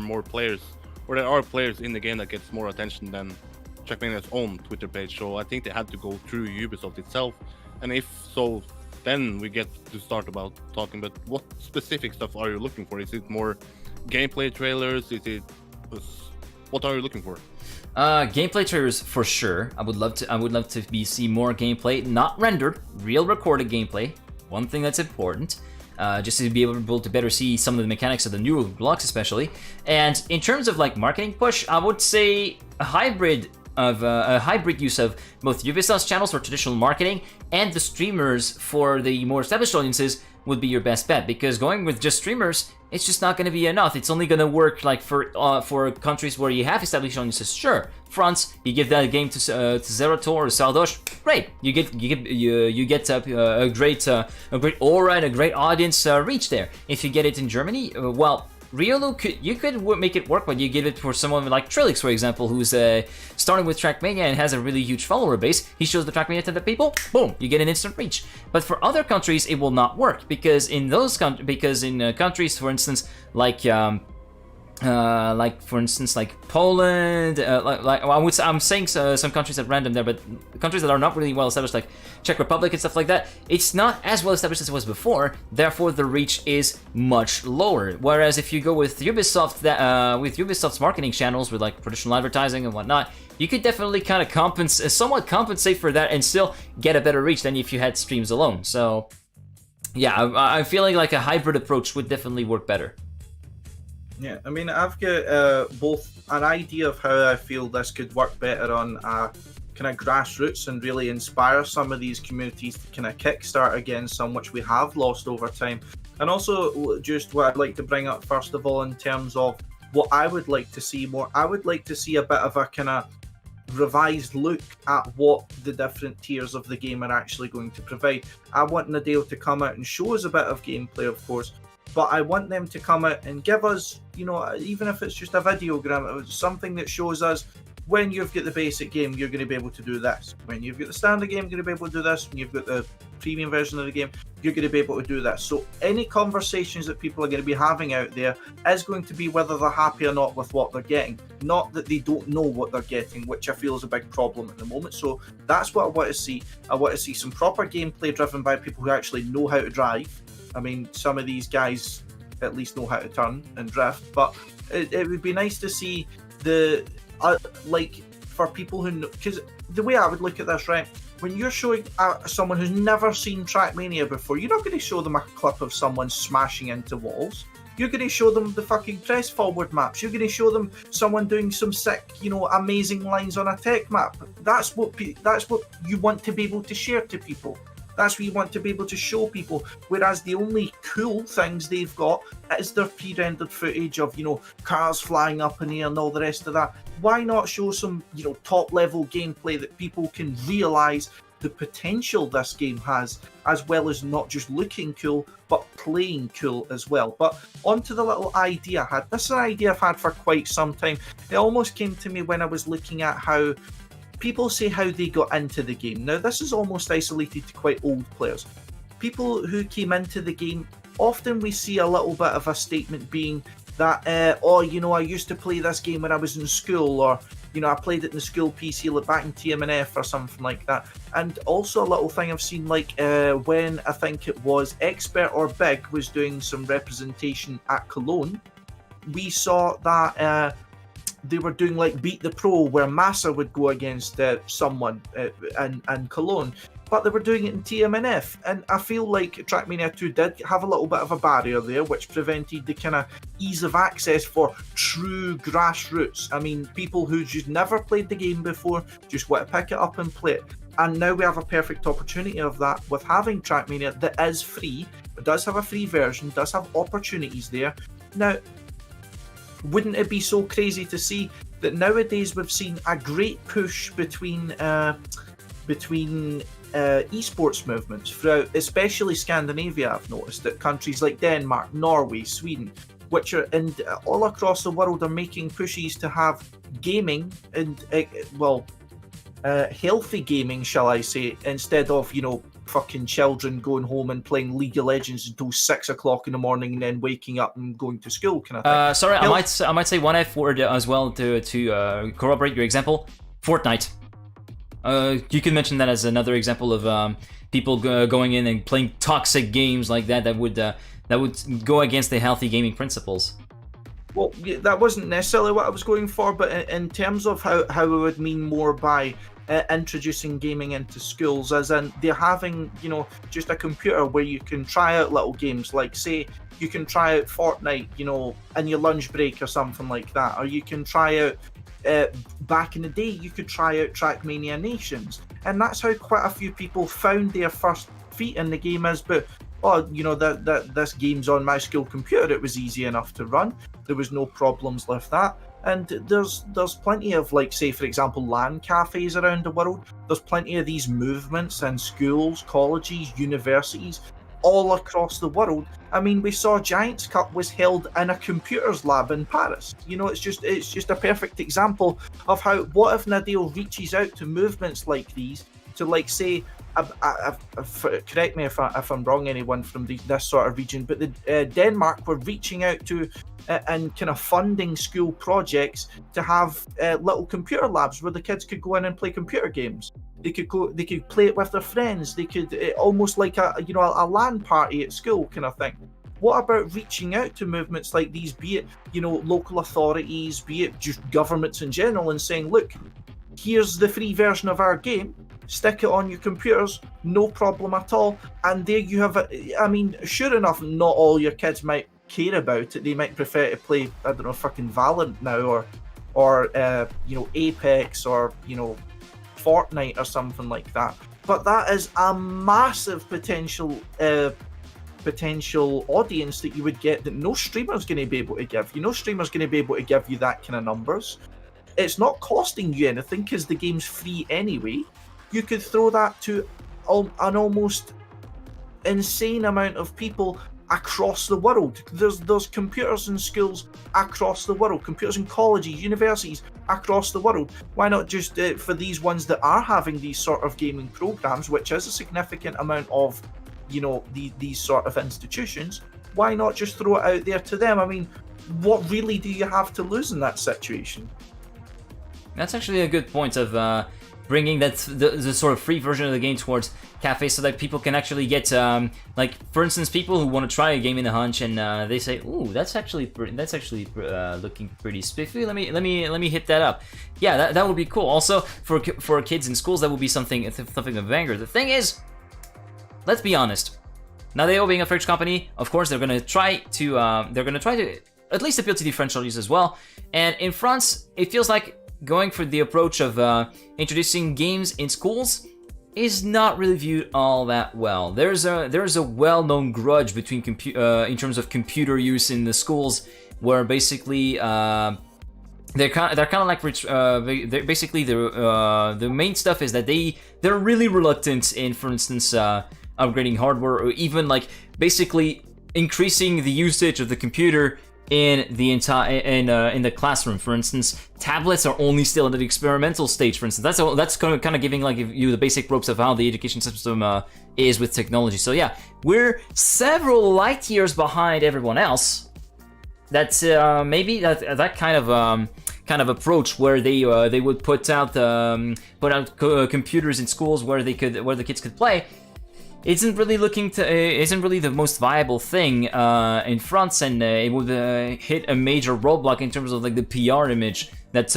players in the game that gets more attention than Trackmania's own Twitter page, so I think they had to go through Ubisoft itself. And if so, then we get to start about talking about what specific stuff are you looking for? Is it more gameplay trailers? What are you looking for? Gameplay trailers for sure. I would love to see more gameplay, not rendered, real recorded gameplay. One thing that's important. Just to be able to better see some of the mechanics of the newer blocks, especially. And in terms of like marketing push, I would say a hybrid use of both Ubisoft's channels for traditional marketing and the streamers for the more established audiences would be your best bet, because going with just streamers, it's just not going to be enough. It's only going to work like for countries where you have established audiences. Sure, France, you give that game to Zerator or Saldosh, great. You get a great aura and a great audience reach there. If you get it in Germany, well, Riolu, you could make it work, but you give it for someone like Trillix, for example, who's starting with Trackmania and has a really huge follower base. He shows the Trackmania to the people, boom, you get an instant reach. But for other countries, it will not work, because in countries, for instance, like Poland, I'm saying some countries at random there, but countries that are not really well established, like Czech Republic and stuff like that, it's not as well established as it was before. Therefore, the reach is much lower. Whereas if you go with Ubisoft, with Ubisoft's marketing channels, with like traditional advertising and whatnot, you could definitely kind of somewhat compensate for that and still get a better reach than if you had streams alone. So, yeah, I'm feeling like a hybrid approach would definitely work better. Yeah, I mean, I've got both an idea of how I feel this could work better on a kind of grassroots and really inspire some of these communities to kind of kickstart again, some which we have lost over time. And also just what I'd like to bring up first of all in terms of what I would like to see more. I would like to see a bit of a kind of revised look at what the different tiers of the game are actually going to provide. I want Nadal to come out and show us a bit of gameplay, of course, but I want them to come out and give us, even if it's just a videogram, something that shows us when you've got the basic game, you're going to be able to do this. When you've got the standard game, you're going to be able to do this. When you've got the premium version of the game, you're going to be able to do this. So any conversations that people are going to be having out there is going to be whether they're happy or not with what they're getting. Not that they don't know what they're getting, which I feel is a big problem at the moment. So that's what I want to see. I want to see some proper gameplay driven by people who actually know how to drive. I mean, some of these guys at least know how to turn and drift, but it would be nice to see for people who know, because the way I would look at this, right, when you're showing someone who's never seen Trackmania before, you're not going to show them a clip of someone smashing into walls. You're going to show them the fucking press forward maps. You're going to show them someone doing some sick, amazing lines on a tech map. That's what you want to be able to share to people. That's what you want to be able to show people. Whereas the only cool things they've got is their pre-rendered footage of, cars flying up in the air and all the rest of that. Why not show some, top-level gameplay that people can realise the potential this game has, as well as not just looking cool, but playing cool as well. But onto the little idea I had. This is an idea I've had for quite some time. It almost came to me when I was looking at how people say how they got into the game. Now, this is almost isolated to quite old players. People who came into the game, often we see a little bit of a statement being that, I used to play this game when I was in school, or, I played it in the school PC back in TMNF or something like that. And also a little thing I've seen, like when I think it was Expert or Big was doing some representation at Cologne, we saw that they were doing like Beat the Pro, where Massa would go against someone in Cologne, but they were doing it in TMNF. And I feel like Trackmania 2 did have a little bit of a barrier there, which prevented the kind of ease of access for true grassroots. I mean, people who just never played the game before, just want to pick it up and play it. And now we have a perfect opportunity of that with having Trackmania that is free. It does have a free version, does have opportunities there. Now, wouldn't it be so crazy to see that nowadays we've seen a great push between esports movements throughout, especially Scandinavia? I've noticed that countries like Denmark, Norway, Sweden, which are all across the world, are making pushes to have gaming and healthy gaming, shall I say, instead of fucking children going home and playing League of Legends until 6 o'clock in the morning and then waking up and going to school, kind of thing. Sorry, I might say one F word as well to corroborate your example. Fortnite. You can mention that as another example of people going in and playing toxic games like that would go against the healthy gaming principles. Well, yeah, that wasn't necessarily what I was going for, but in terms of how I would mean more by introducing gaming into schools, as in they're having, just a computer where you can try out little games, like say you can try out Fortnite, in your lunch break or something like that, or you can try out, back in the day, you could try out Trackmania Nations, and that's how quite a few people found their first feet in the game. But oh, you know, that this game's on my school computer, it was easy enough to run. There was no problems with that. And there's plenty of, like, say, for example, LAN cafes around the world. There's plenty of these movements in schools, colleges, universities, all across the world. I mean, we saw Giants Cup was held in a computers lab in Paris. You know, it's just a perfect example of how, what if Nadal reaches out to movements like these to, like, say, correct me if I'm wrong, anyone from this sort of region, but Denmark were reaching out to and kind of funding school projects to have little computer labs where the kids could go in and play computer games. They could play it with their friends. They could almost like a LAN party at school kind of thing. What about reaching out to movements like these, be it, you know, local authorities, be it just governments in general, and saying, look, here's the free version of our game, stick it on your computers, no problem at all. And there you have it. I mean, sure enough, not all your kids might care about it. They might prefer to play, I don't know, fucking Valorant now, or you know, Apex, or, you know, Fortnite or something like that. But that is a massive potential audience that you would get that no streamer's going to be able to give you. No streamer's going to be able to give you that kind of numbers. It's not costing you anything because the game's free anyway. You could throw that to an almost insane amount of people across the world. There's computers in schools across the world, computers in colleges, universities across the world. Why not just for these ones that are having these sort of gaming programs, which is a significant amount of, you know, these sort of institutions, why not just throw it out there to them? I mean, what really do you have to lose in that situation? That's actually a good point of bringing that the sort of free version of the game towards cafes, so that people can actually get like, for instance, people who want to try a game in the hunch and they say, "Ooh, that's actually looking pretty spiffy. Let me hit that up." Yeah, that would be cool. Also, for kids in schools, that would be something of a banger. The thing is, let's be honest. Nadeo being a French company, of course, they're gonna try to at least appeal to the French audience as well. And in France, it feels like going for the approach of introducing games in schools is not really viewed all that well. There's a well-known grudge between in terms of computer use in the schools, where basically they're kind of like basically the main stuff is that they're really reluctant in, for instance, upgrading hardware, or even like basically increasing the usage of the computer in the in the classroom. For instance, tablets are only still at the experimental stage. For instance, that's kind of giving like you the basic ropes of how the education system is with technology. So yeah, we're several light years behind everyone else. That's maybe that kind of approach where they would put out computers in schools where the kids could play isn't really the most viable thing in France, and it would hit a major roadblock in terms of like the PR image that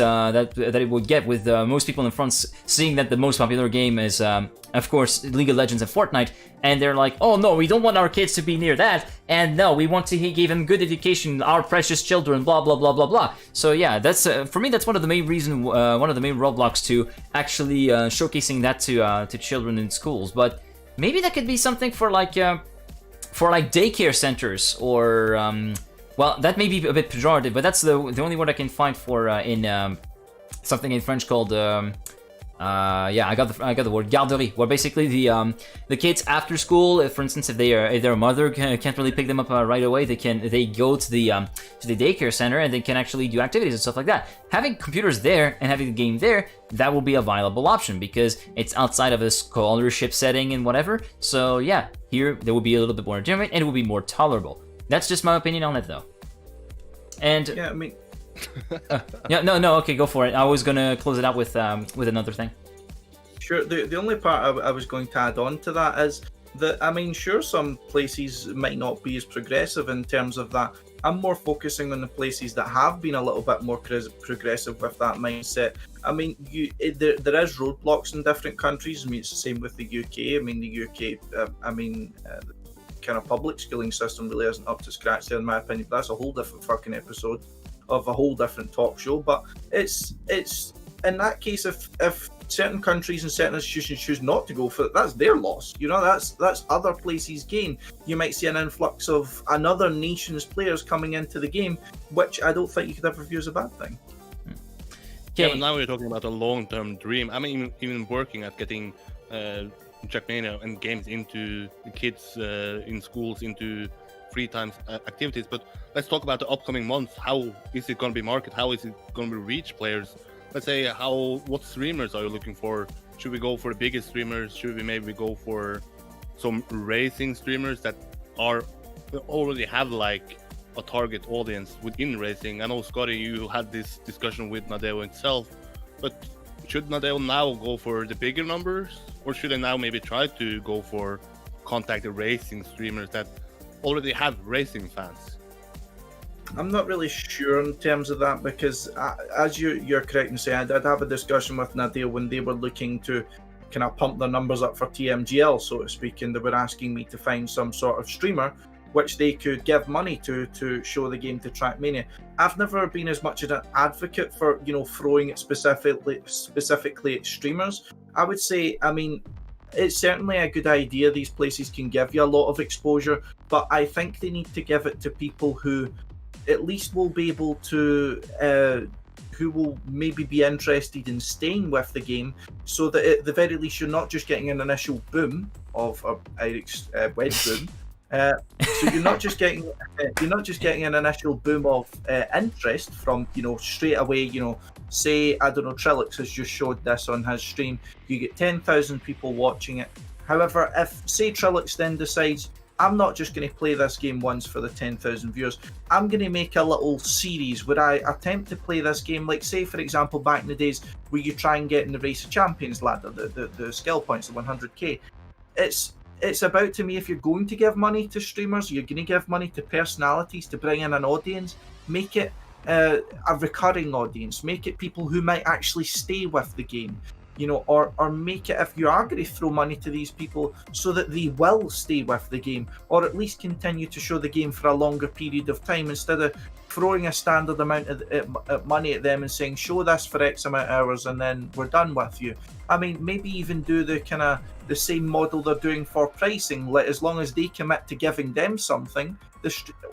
it would get, with most people in France seeing that the most popular game is of course League of Legends and Fortnite, and they're like, oh no, we don't want our kids to be near that, and no, we want to give them good education, our precious children, blah blah blah blah blah. So yeah, that's for me, that's one of the main roadblocks to actually showcasing that to children in schools. But maybe that could be something for like daycare centers, or well, that may be a bit pejorative, but that's the only word I can find for in something in French called I got the word garderie, where basically the kids after school, for instance, if their mother can't really pick them up right away, they go to the daycare center and they can actually do activities and stuff like that. Having computers there and having the game there, that will be a viable option because it's outside of a scholarship setting and whatever. So yeah, here there will be a little bit more enjoyment and it will be more tolerable. That's just my opinion on it, though. And yeah, I mean. No, okay, go for it. I was gonna close it out with another thing. Sure. The only part I was going to add on to that is that, I mean, sure, some places might not be as progressive in terms of that. I'm more focusing on the places that have been a little bit more progressive with that mindset. I mean, there is roadblocks in different countries. I mean, it's the same with the UK. I mean, the UK, kind of public schooling system really isn't up to scratch there, in my opinion. But that's a whole different fucking episode of a whole different talk show. But it's in that case, if certain countries and certain institutions choose not to go for it, that's their loss. You know, that's other places' gain. You might see an influx of another nation's players coming into the game, which I don't think you could ever view as a bad thing. Yeah, but now we're talking about a long-term dream. I mean, even working at getting Trackmania and games into the kids in schools, into free time activities. But let's talk about the upcoming months. How is it going to be marketed? How is it going to reach players? Let's say, what streamers are you looking for? Should we go for the biggest streamers? Should we maybe go for some racing streamers that already have like a target audience within racing? I know, Scottie, you had this discussion with Nadeo himself, but should Nadeo now go for the bigger numbers, or should they now maybe try to go for contact the racing streamers that already have racing fans? I'm not really sure in terms of that, because as you're correct in saying, I'd have a discussion with Nadeo when they were looking to kind of pump their numbers up for TMGL, so to speak, and they were asking me to find some sort of streamer which they could give money to show the game to Trackmania. I've never been as much of an advocate for, you know, throwing it specifically at streamers. I would say, I mean, it's certainly a good idea. These places can give you a lot of exposure, but I think they need to give it to people who at least will be able to who will maybe be interested in staying with the game, so that at the very least you're not just getting an initial boom of Eirik's web boom. So you're not just getting an initial boom of interest from, you know, straight away. You know, say, I don't know, Trillix has just showed this on his stream. You get 10,000 people watching it. However, if say Trillix then decides, I'm not just going to play this game once for the 10,000 viewers, I'm going to make a little series where I attempt to play this game, like say for example back in the days where you try and get in the Race of Champions ladder, the skill points, the 100k. It's about, to me, if you're going to give money to streamers, you're going to give money to personalities to bring in an audience, make it a recurring audience, make it people who might actually stay with the game, you know, or make it, if you are going to throw money to these people, so that they will stay with the game, or at least continue to show the game for a longer period of time, instead of throwing a standard amount of money at them and saying, show this for X amount of hours and then we're done with you. I mean, maybe even do the same model they're doing for pricing, as long as they commit to giving them something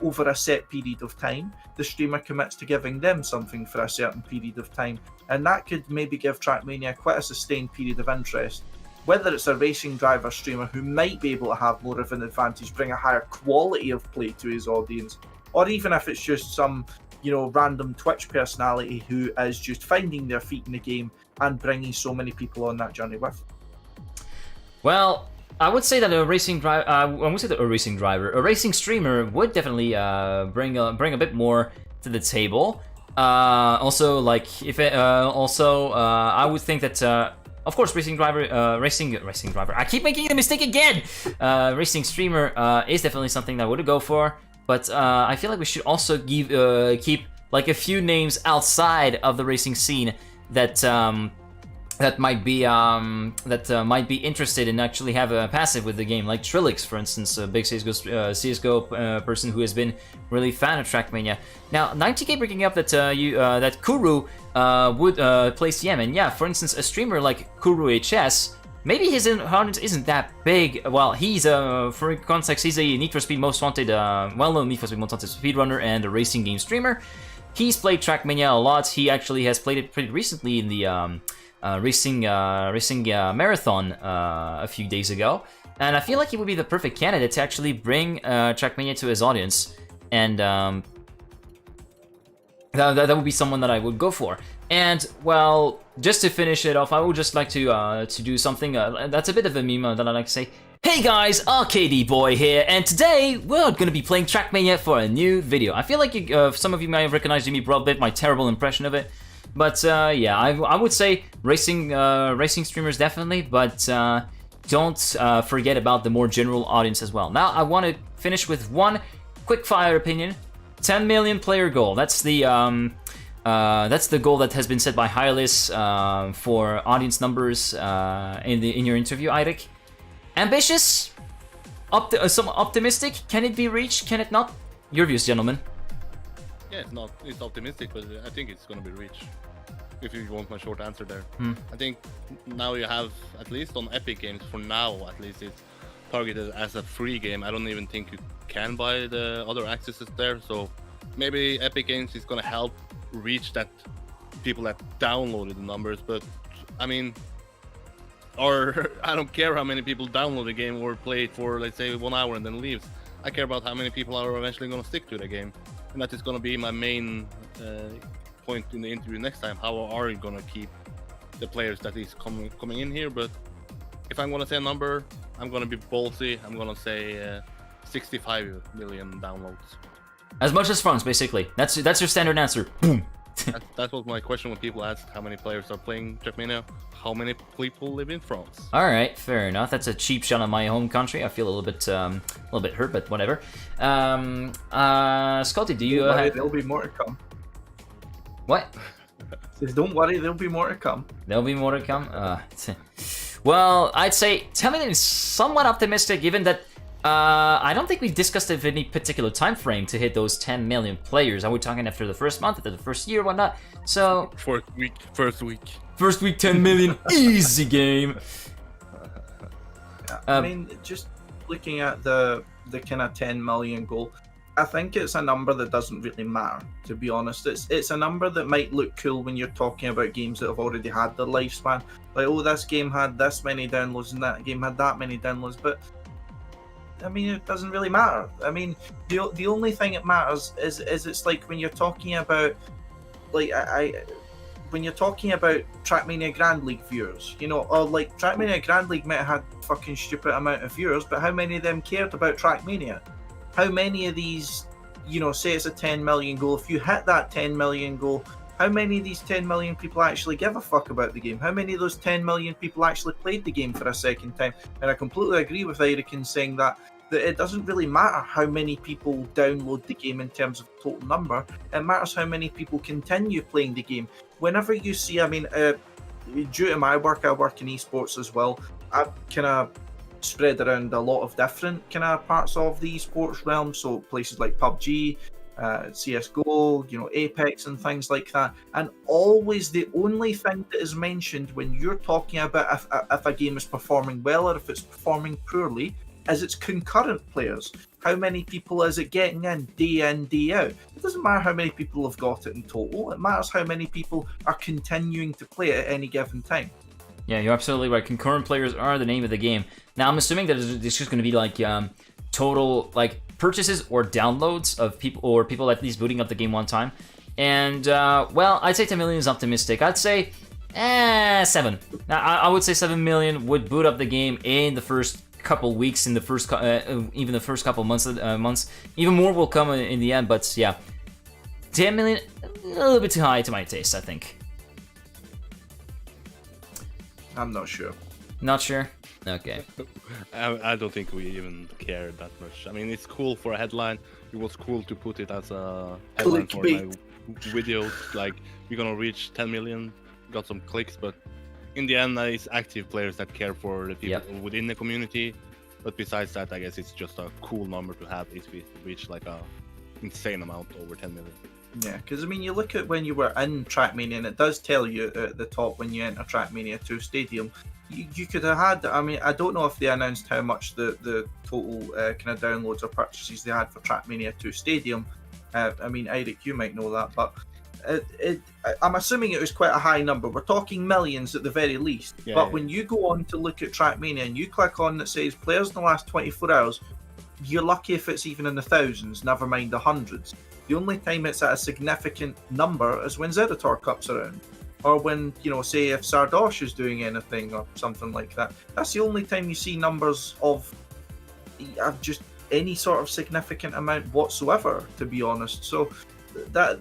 over a set period of time, the streamer commits to giving them something for a certain period of time, and that could maybe give Trackmania quite a sustained period of interest. Whether it's a racing driver streamer who might be able to have more of an advantage, bring a higher quality of play to his audience, or even if it's just some, you know, random Twitch personality who is just finding their feet in the game and bringing so many people on that journey with. Well, I would say that a racing streamer would definitely bring a bit more to the table. Also, like I would think that of course racing driver. I keep making the mistake again. Racing streamer is definitely something that I would go for, but I feel like we should also keep like a few names outside of the racing scene that might be interested in actually have a passive with the game, like Trillix, for instance, a big CSGO person who has been really fan of Trackmania. Now, 90k bringing up that that Kuru would play CM, and yeah, for instance, a streamer like Kuru HS, maybe his audience isn't that big. Well, he's for context, he's a Need for Speed Most Wanted, well-known Need for Speed Most Wanted speedrunner and a racing game streamer. He's played Trackmania a lot. He actually has played it pretty recently in the racing marathon a few days ago, and I feel like he would be the perfect candidate to actually bring Trackmania to his audience, and that would be someone that I would go for. And well, just to finish it off, I would just like to do something that's a bit of a meme that I like to say. Hey guys, RKD Boy here, and today we're gonna be playing Trackmania for a new video. I feel like some of you may have recognized me a bit, my terrible impression of it. But yeah, I would say racing streamers definitely, but don't forget about the more general audience as well. Now I want to finish with one quick fire opinion: 10 million player goal. That's the goal that has been set by Hireless for audience numbers in your interview, Eirik. Ambitious, some optimistic. Can it be reached? Can it not? Your views, gentlemen. Yeah, it's optimistic, but I think it's gonna be reached. if you want my short answer there. Hmm. I think now you have, at least on Epic Games, for now at least, it's targeted as a free game. I don't even think you can buy the other accesses there, so maybe Epic Games is gonna help reach that people that downloaded the numbers. But I mean, or I don't care how many people download the game or play it for, let's say, 1 hour and then leaves. I care about how many people are eventually gonna stick to the game, and that is gonna be my main point in the interview next time. How are you gonna keep the players that is coming in here? But if I'm gonna say a number, I'm gonna be ballsy. I'm gonna say 65 million downloads. As much as France, basically. That's your standard answer. Boom. That was my question when people asked how many players are playing Trackmania. How many people live in France? All right, fair enough. That's a cheap shot on my home country. I feel a little bit hurt, but whatever. Scotty, do you? Don't worry, there'll be more to come. What? Says, don't worry, there'll be more to come. There'll be more to come. Well, I'd say 10 million is somewhat optimistic, given that I don't think we discussed if any particular time frame to hit those 10 million players. Are we talking after the first month, after the first year, whatnot? So First week. First week, 10 million, easy game. I mean, just looking at the kind of 10 million goal, I think it's a number that doesn't really matter, to be honest. It's a number that might look cool when you're talking about games that have already had their lifespan. Like, oh, this game had this many downloads and that game had that many downloads, but I mean, it doesn't really matter. I mean, the only thing that matters is it's like when you're talking about, like, when you're talking about Trackmania Grand League viewers, you know, or like Trackmania Grand League might have had fucking stupid amount of viewers, but how many of them cared about Trackmania? How many of these, you know, say it's a 10 million goal, if you hit that 10 million goal, how many of these 10 million people actually give a fuck about the game? How many of those 10 million people actually played the game for a second time? And I completely agree with Eirik in saying that it doesn't really matter how many people download the game in terms of total number. It matters how many people continue playing the game. Whenever you see, I mean, due to my work, I work in esports as well. I've kind of spread around a lot of different kind of parts of the esports realm. So places like PUBG, CSGO, you know, Apex and things like that. And always the only thing that is mentioned when you're talking about if a game is performing well or if it's performing poorly is its concurrent players. How many people is it getting in, day out? It doesn't matter how many people have got it in total. It matters how many people are continuing to play it at any given time. Yeah, you're absolutely right. Concurrent players are the name of the game. Now, I'm assuming that it's just going to be like total like purchases or downloads of people, or people at least booting up the game one time. And well, I'd say 10 million is optimistic. I'd say 7. Now, I would say 7 million would boot up the game in the first couple weeks, in the first even the first couple months. Even more will come in the end. But yeah, 10 million, a little bit too high to my taste, I think. I'm not sure. Not sure? Okay. I don't think we even care that much. I mean, it's cool for a headline. It was cool to put it as a headline for my videos. Like, we're gonna reach 10 million, got some clicks, but in the end, it's active players that care for the people within the community. But besides that, I guess it's just a cool number to have if we reach like a insane amount over 10 million. Yeah, because I mean, you look at when you were in Trackmania, and it does tell you at the top when you enter Trackmania 2 Stadium, you could have had, I mean, I don't know if they announced how much the total kind of downloads or purchases they had for Trackmania 2 Stadium. I mean, Eirik, you might know that, but I'm assuming it was quite a high number. We're talking millions at the very least. Yeah, but when you go on to look at Trackmania and you click on that says players in the last 24 hours, you're lucky if it's even in the thousands, never mind the hundreds. The only time it's at a significant number is when Zerator Cup's around. Or when, you know, say if Sardosh is doing anything or something like that. That's the only time you see numbers of just any sort of significant amount whatsoever, to be honest. So that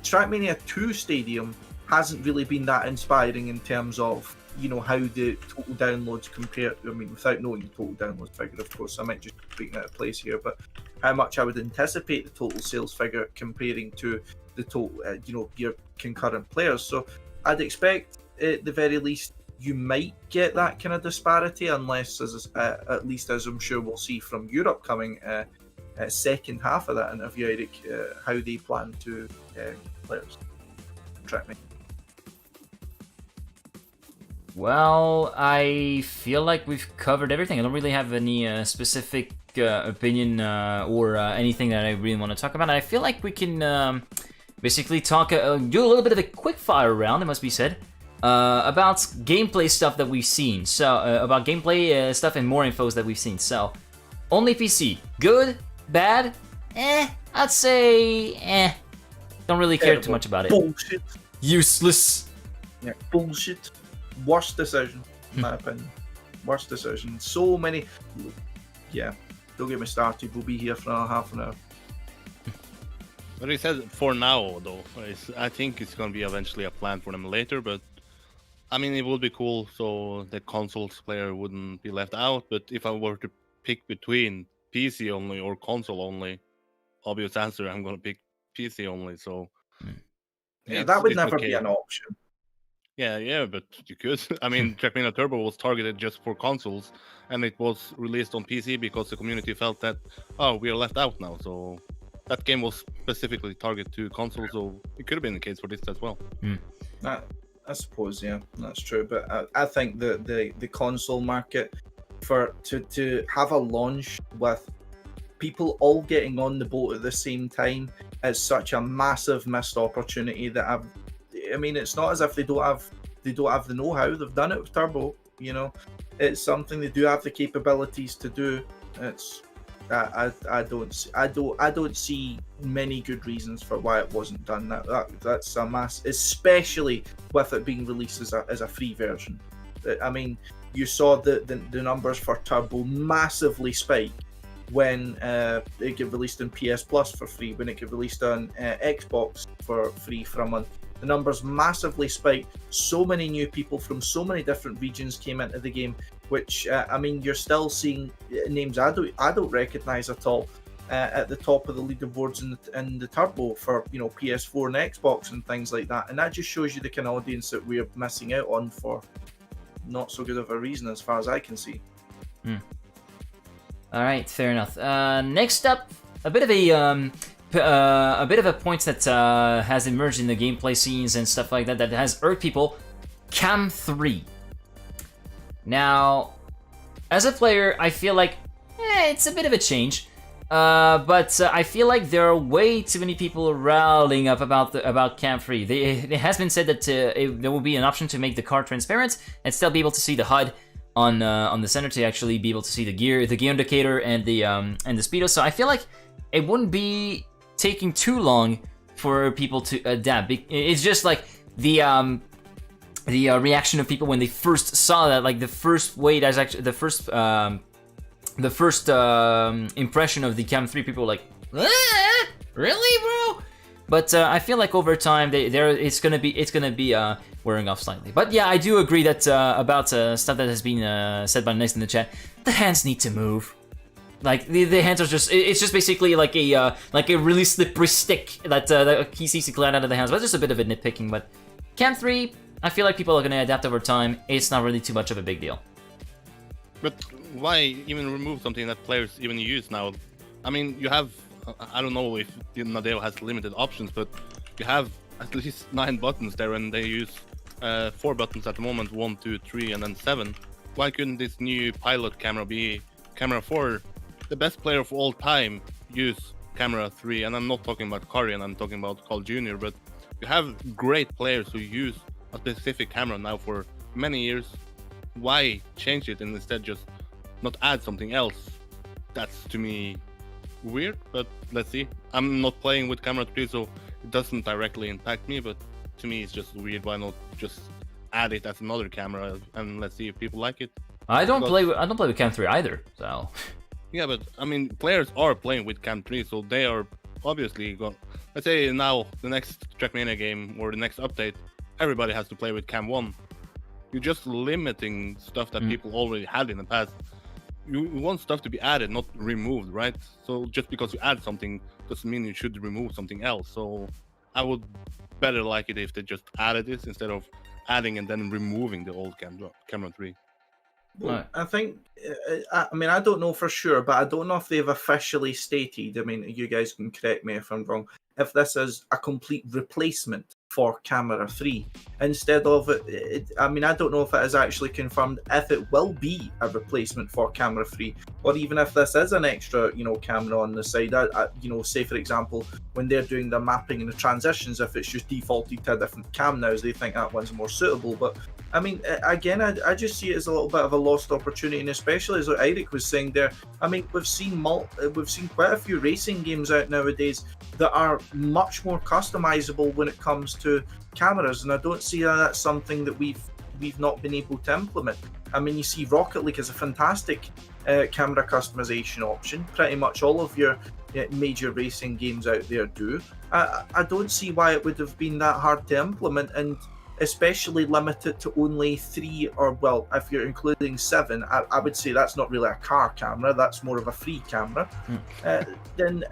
Trackmania 2 Stadium hasn't really been that inspiring in terms of, you know, how the total downloads compare. I mean, without knowing the total downloads figure, of course, I might just be speaking out of place here, but how much I would anticipate the total sales figure comparing to the total, you know, your concurrent players. So I'd expect at the very least you might get that kind of disparity, unless, at least as I'm sure we'll see from Europe coming at, 2nd half of that interview, Eirik, how they plan to players. Trackmania. Well, I feel like we've covered everything. I don't really have any specific opinion or anything that I really want to talk about. I feel like we can basically talk, do a little bit of a quick fire round, it must be said, about gameplay stuff that we've seen. So, about gameplay stuff and more infos that we've seen. So, only PC. Good? Bad? I'd say, Don't really care too much about it. Bullshit. Useless. Yeah, bullshit. Worst decision, in my opinion. Worst decision. So many. Yeah, don't get me started. We'll be here for another half an hour. But he said for now, though. I think it's going to be eventually a plan for them later, but I mean, it would be cool so the consoles player wouldn't be left out. But if I were to pick between PC only or console only, obvious answer, I'm going to pick PC only. So Yeah, that would never be an option. Yeah, but you could. I mean, Trackmania Turbo was targeted just for consoles, and it was released on PC because the community felt that, oh, we are left out now. So that game was specifically targeted to consoles, so it could have been the case for this as well. I suppose, yeah, that's true. But I think the console market, to have a launch with people all getting on the boat at the same time is such a massive missed opportunity that I mean, it's not as if they don't have the know-how. They've done it with Turbo. You know, it's something they do have the capabilities to do. It's I don't see many good reasons for why it wasn't done. That's a mass, especially with it being released as a free version. I mean, you saw the numbers for Turbo massively spike when it got released on PS Plus for free, when it got released on Xbox for free for a month. The numbers massively spiked. So many new people from so many different regions came into the game, which I mean, you're still seeing names I don't recognize at all at the top of the leaderboards in the Turbo for, you know, PS4 and Xbox and things like that. And that just shows you the kind of audience that we're missing out on for not so good of a reason, as far as I can see. All right, fair enough. Next up, a bit of a point that has emerged in the gameplay scenes and stuff like that has irked people. Cam 3. Now, as a player, I feel like it's a bit of a change, but I feel like there are way too many people rallying up about Cam 3. It has been said that there will be an option to make the car transparent and still be able to see the HUD on the center, to actually be able to see the gear indicator and the speedo. So I feel like it wouldn't be taking too long for people to adapt. It's just like the reaction of people when they first saw that, like the first impression of the Cam 3, people were like, really, bro? But I feel like over time, it's gonna be wearing off slightly. But yeah, I do agree that about stuff that has been said by Next in the chat. The hands need to move. Like the hands are it's just basically like a really slippery stick that he sees to glide out of the hands. But just a bit of a nitpicking. But Cam 3, I feel like people are gonna adapt over time. It's not really too much of a big deal. But why even remove something that players even use now? I mean, you have, I don't know if Nadeo has limited options, but you have at least 9 buttons there, and they use 4 buttons at the moment, 1, 2, 3, and then 7. Why couldn't this new pilot camera be camera 4? The best player of all time use camera 3, and I'm not talking about Curry, and I'm talking about Carl Jr., but you have great players who use a specific camera now for many years. Why change it and instead just not add something else? That's, to me, weird, but let's see. I'm not playing with camera 3, so it doesn't directly impact me, but to me it's just weird. Why not just add it as another camera, and let's see if people like it? I don't play with Cam 3 either, so... Yeah, but I mean, players are playing with Cam 3, so they are obviously going. Let's say now the next Trackmania game or the next update, everybody has to play with Cam 1. You're just limiting stuff that people already had in the past. You want stuff to be added, not removed, right? So just because you add something doesn't mean you should remove something else. So I would better like it if they just added this instead of adding and then removing the old camera 3. Well, I think, I mean, I don't know for sure, but I don't know if they've officially stated, I mean, you guys can correct me if I'm wrong, if this is a complete replacement for Camera 3 instead of it. I mean, I don't know if it is actually confirmed if it will be a replacement for Camera 3, or even if this is an extra, camera on the side. Say for example, when they're doing the mapping and the transitions, if it's just defaulted to a different cam now, they think that one's more suitable. But I mean, again, I just see it as a little bit of a lost opportunity, and especially as what Eirik was saying there. I mean, we've seen quite a few racing games out nowadays that are much more customizable when it comes to cameras, and I don't see that's something that we've not been able to implement. I mean, you see Rocket League is a fantastic camera customization option. Pretty much all of your major racing games out there do. I don't see why it would have been that hard to implement, and especially limit it to only 3, or well, if you're including 7, I would say that's not really a car camera, that's more of a free camera. Then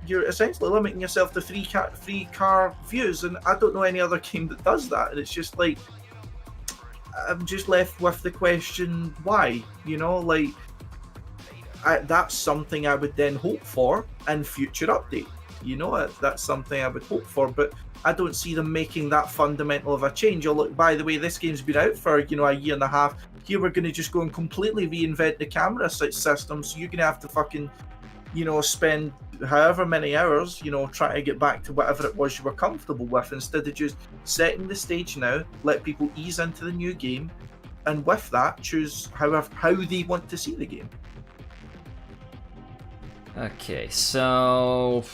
you're essentially limiting yourself to 3 car views, and I don't know any other game that does that. And it's just like, I'm just left with the question, why? That's something I would then hope for in future update. That's something I would hope for, but I don't see them making that fundamental of a change. Oh, look, by the way, this game's been out for, a year and a half. Here we're going to just go and completely reinvent the camera system, so you're going to have to fucking, spend however many hours, trying to get back to whatever it was you were comfortable with, instead of just setting the stage now, let people ease into the new game, and with that, choose how they want to see the game. Okay, so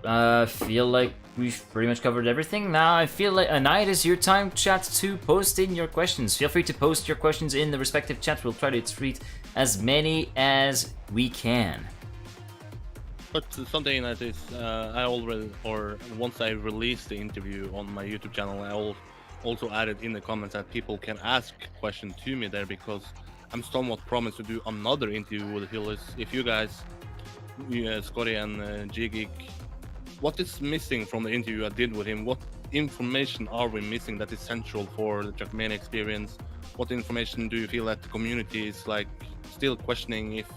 I feel like we've pretty much covered everything. Now I feel like it is your time, chat, to post in your questions. Feel free to post your questions in the respective chats. We'll try to treat as many as we can. But something that is, once I released the interview on my YouTube channel, I also added in the comments that people can ask questions to me there, because I'm somewhat promised to do another interview with Hillis. If you guys, Scottie and GGeek, what is missing from the interview I did with him? What information are we missing that is central for the Trackmania experience? What information do you feel that the community is still questioning if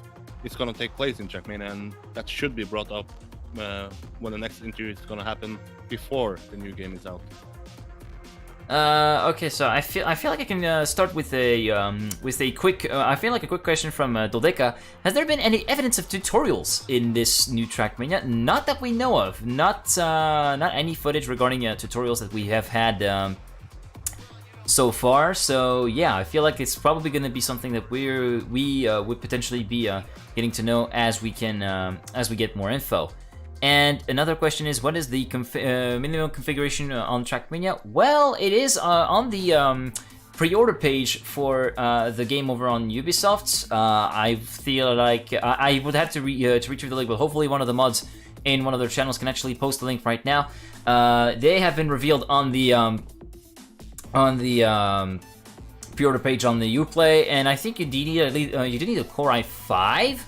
it's going to take place in Trackmania, and that should be brought up when the next interview is going to happen before the new game is out? Okay, so I feel like I can start with a quick. I feel like a quick question from Doldeka. Has there been any evidence of tutorials in this new Trackmania? Not that we know of. Not any footage regarding tutorials that we have had so far. So yeah, I feel like it's probably going to be something that we would potentially be getting to know as we get more info. And another question is, what is the minimum configuration on Trackmania? Well, it is on the pre-order page for the game over on Ubisoft. I feel like I would have to retrieve the link, but hopefully one of the mods in one of their channels can actually post the link right now. They have been revealed on the pre-order page on the Uplay, and I think you do need a Core i5.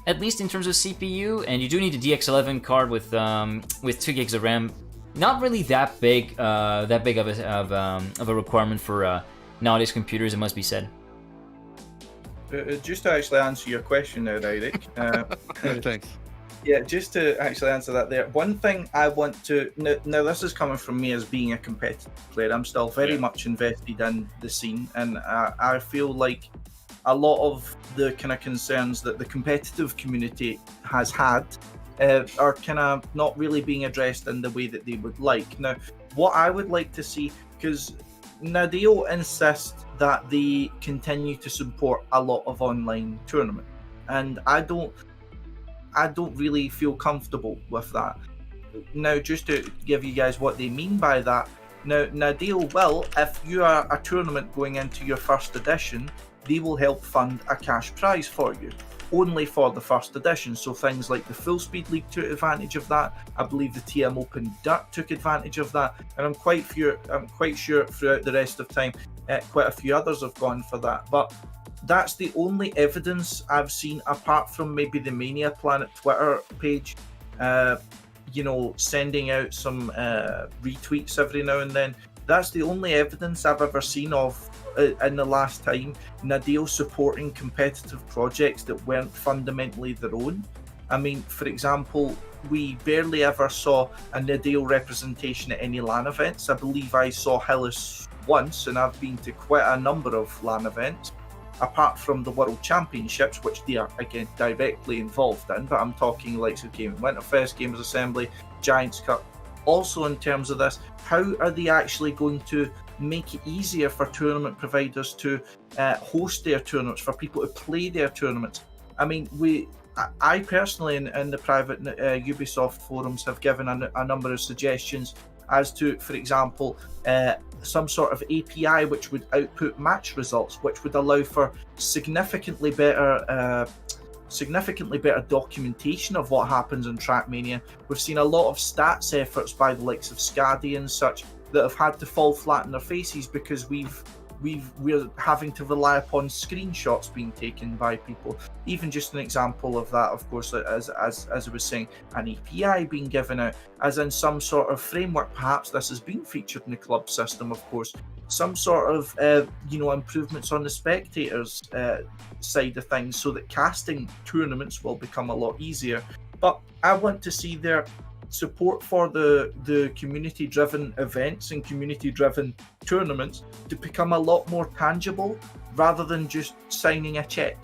At least in terms of CPU, and you do need a DX11 card with 2 gigs of RAM. Not really that big of a requirement for nowadays computers, it must be said. Just to actually answer your question now, Eirik. Thanks. Yeah, just to actually answer that there. One thing I want to... Now this is coming from me as being a competitive player. I'm still very much invested in the scene, and I feel like a lot of the kind of concerns that the competitive community has had are kind of not really being addressed in the way that they would like. Now, what I would like to see, because Nadeo insists that they continue to support a lot of online tournament, and I don't really feel comfortable with that. Now, just to give you guys what they mean by that, now Nadeo will, if you are a tournament going into your first edition, they will help fund a cash prize for you, only for the first edition. So things like the Full Speed League took advantage of that. I believe the TM Open Dirt took advantage of that, and I'm quite sure throughout the rest of time, quite a few others have gone for that. But that's the only evidence I've seen, apart from maybe the Mania Planet Twitter page, sending out some retweets every now and then. That's the only evidence I've ever seen of in the last time Nadeo supporting competitive projects that weren't fundamentally their own. I mean, for example, we barely ever saw a Nadeo representation at any LAN events. I believe I saw Hillis once, and I've been to quite a number of LAN events, apart from the World Championships, which they are, again, directly involved in, but I'm talking likes of Game Winterfest, Gamers Assembly, Giants Cup. Also, in terms of this, how are they actually going to make it easier for tournament providers to host their tournaments, for people to play their tournaments? I mean, I personally, in the private Ubisoft forums, have given a number of suggestions as to, for example, some sort of API which would output match results, which would allow for significantly better documentation of what happens in Trackmania. We've seen a lot of stats efforts by the likes of Scottie and such that have had to fall flat on their faces because we're having to rely upon screenshots being taken by people. Even just an example of that, of course, as I was saying, an API being given out, as in some sort of framework. Perhaps this has been featured in the club system, of course. Some sort of improvements on the spectators side of things, so that casting tournaments will become a lot easier. But I want to see their support for the community-driven events and community-driven tournaments to become a lot more tangible, rather than just signing a check,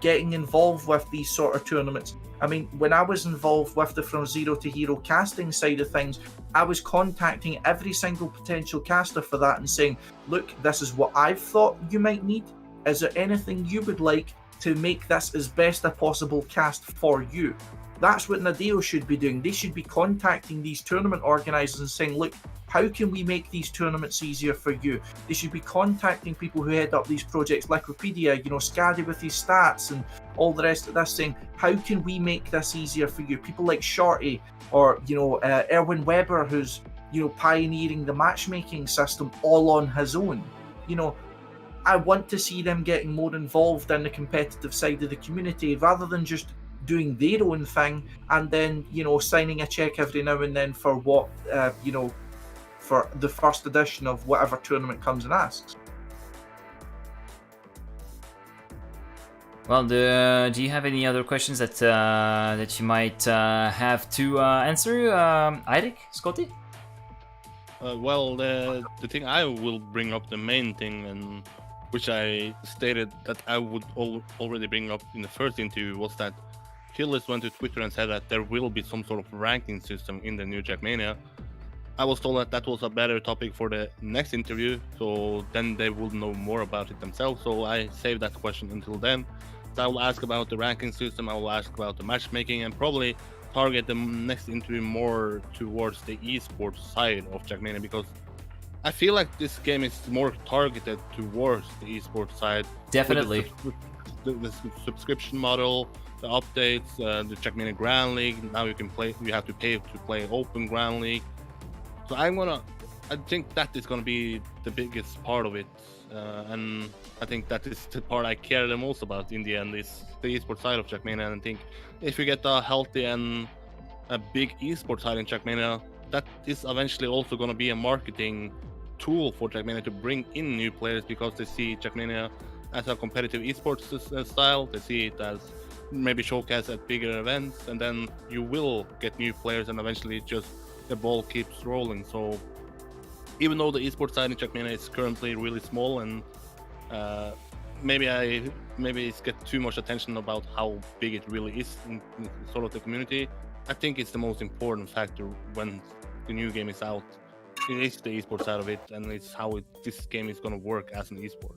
getting involved with these sort of tournaments. I mean, when I was involved with the From Zero to Hero casting side of things, I was contacting every single potential caster for that and saying, look, this is what I've thought you might need. Is there anything you would like to make this as best a possible cast for you? That's what Nadeo should be doing. They should be contacting these tournament organisers and saying, look, how can we make these tournaments easier for you? They should be contacting people who head up these projects, like Wikipedia, Scadi with his stats and all the rest of this, saying, how can we make this easier for you? People like Shorty or, Erwin Weber, who's, pioneering the matchmaking system all on his own. I want to see them getting more involved in the competitive side of the community, rather than just doing their own thing and then signing a check every now and then for what for the first edition of whatever tournament comes and asks. Well, do you have any other questions that you might have to answer, Eirik, Scottie? Well, the thing I will bring up, the main thing, and which I stated that I would already bring up in the first interview, was that Hillis went to Twitter and said that there will be some sort of ranking system in the new Trackmania. I was told that that was a better topic for the next interview, so then they would know more about it themselves, so I saved that question until then. So I will ask about the ranking system, I will ask about the matchmaking, and probably target the next interview more towards the esports side of Trackmania, because I feel like this game is more targeted towards the esports side. Definitely. The subscription model, the updates, the Trackmania Grand League. Now you have to pay to play Open Grand League. So I think that is gonna be the biggest part of it, and I think that is the part I care the most about in the end, is the esports side of Trackmania. And I think if you get a healthy and a big esports side in Trackmania, that is eventually also gonna be a marketing tool for Trackmania to bring in new players, because they see Trackmania as a competitive esports style. They see it as maybe showcase at bigger events, and then you will get new players, and eventually just the ball keeps rolling. So even though the esports side in Trackmania is currently really small, and maybe it's get too much attention about how big it really is in sort of the community, I think it's the most important factor when the new game is out. It is the esports side of it, and it's how this game is going to work as an esport.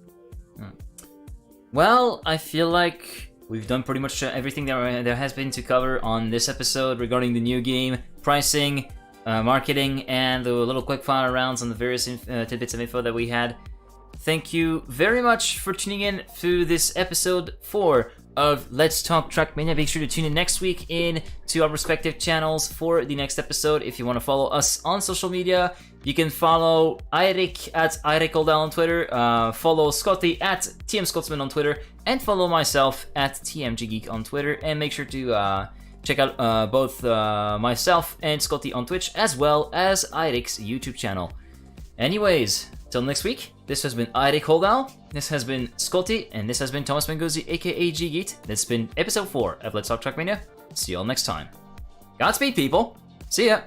Well, I feel like we've done pretty much everything there has been to cover on this episode regarding the new game, pricing, marketing, and the little quickfire rounds on the various tidbits of info that we had. Thank you very much for tuning in to this episode 4 of Let's Talk Trackmania. Make sure to tune in next week in to our respective channels for the next episode. If you want to follow us on social media, you can follow Eirik at Eirik Holdal on Twitter, follow Scottie at TM Scotsman on Twitter, and follow myself at TM GGeek on Twitter. And make sure to check out both myself and Scottie on Twitch, as well as Eirik's YouTube channel. Anyways, till next week, this has been Eirik Holdal, this has been Scottie, and this has been Thomas Manguzzi, aka GGeek. This has been episode 4 of Let's Talk Trackmania. See you all next time. Godspeed, people. See ya.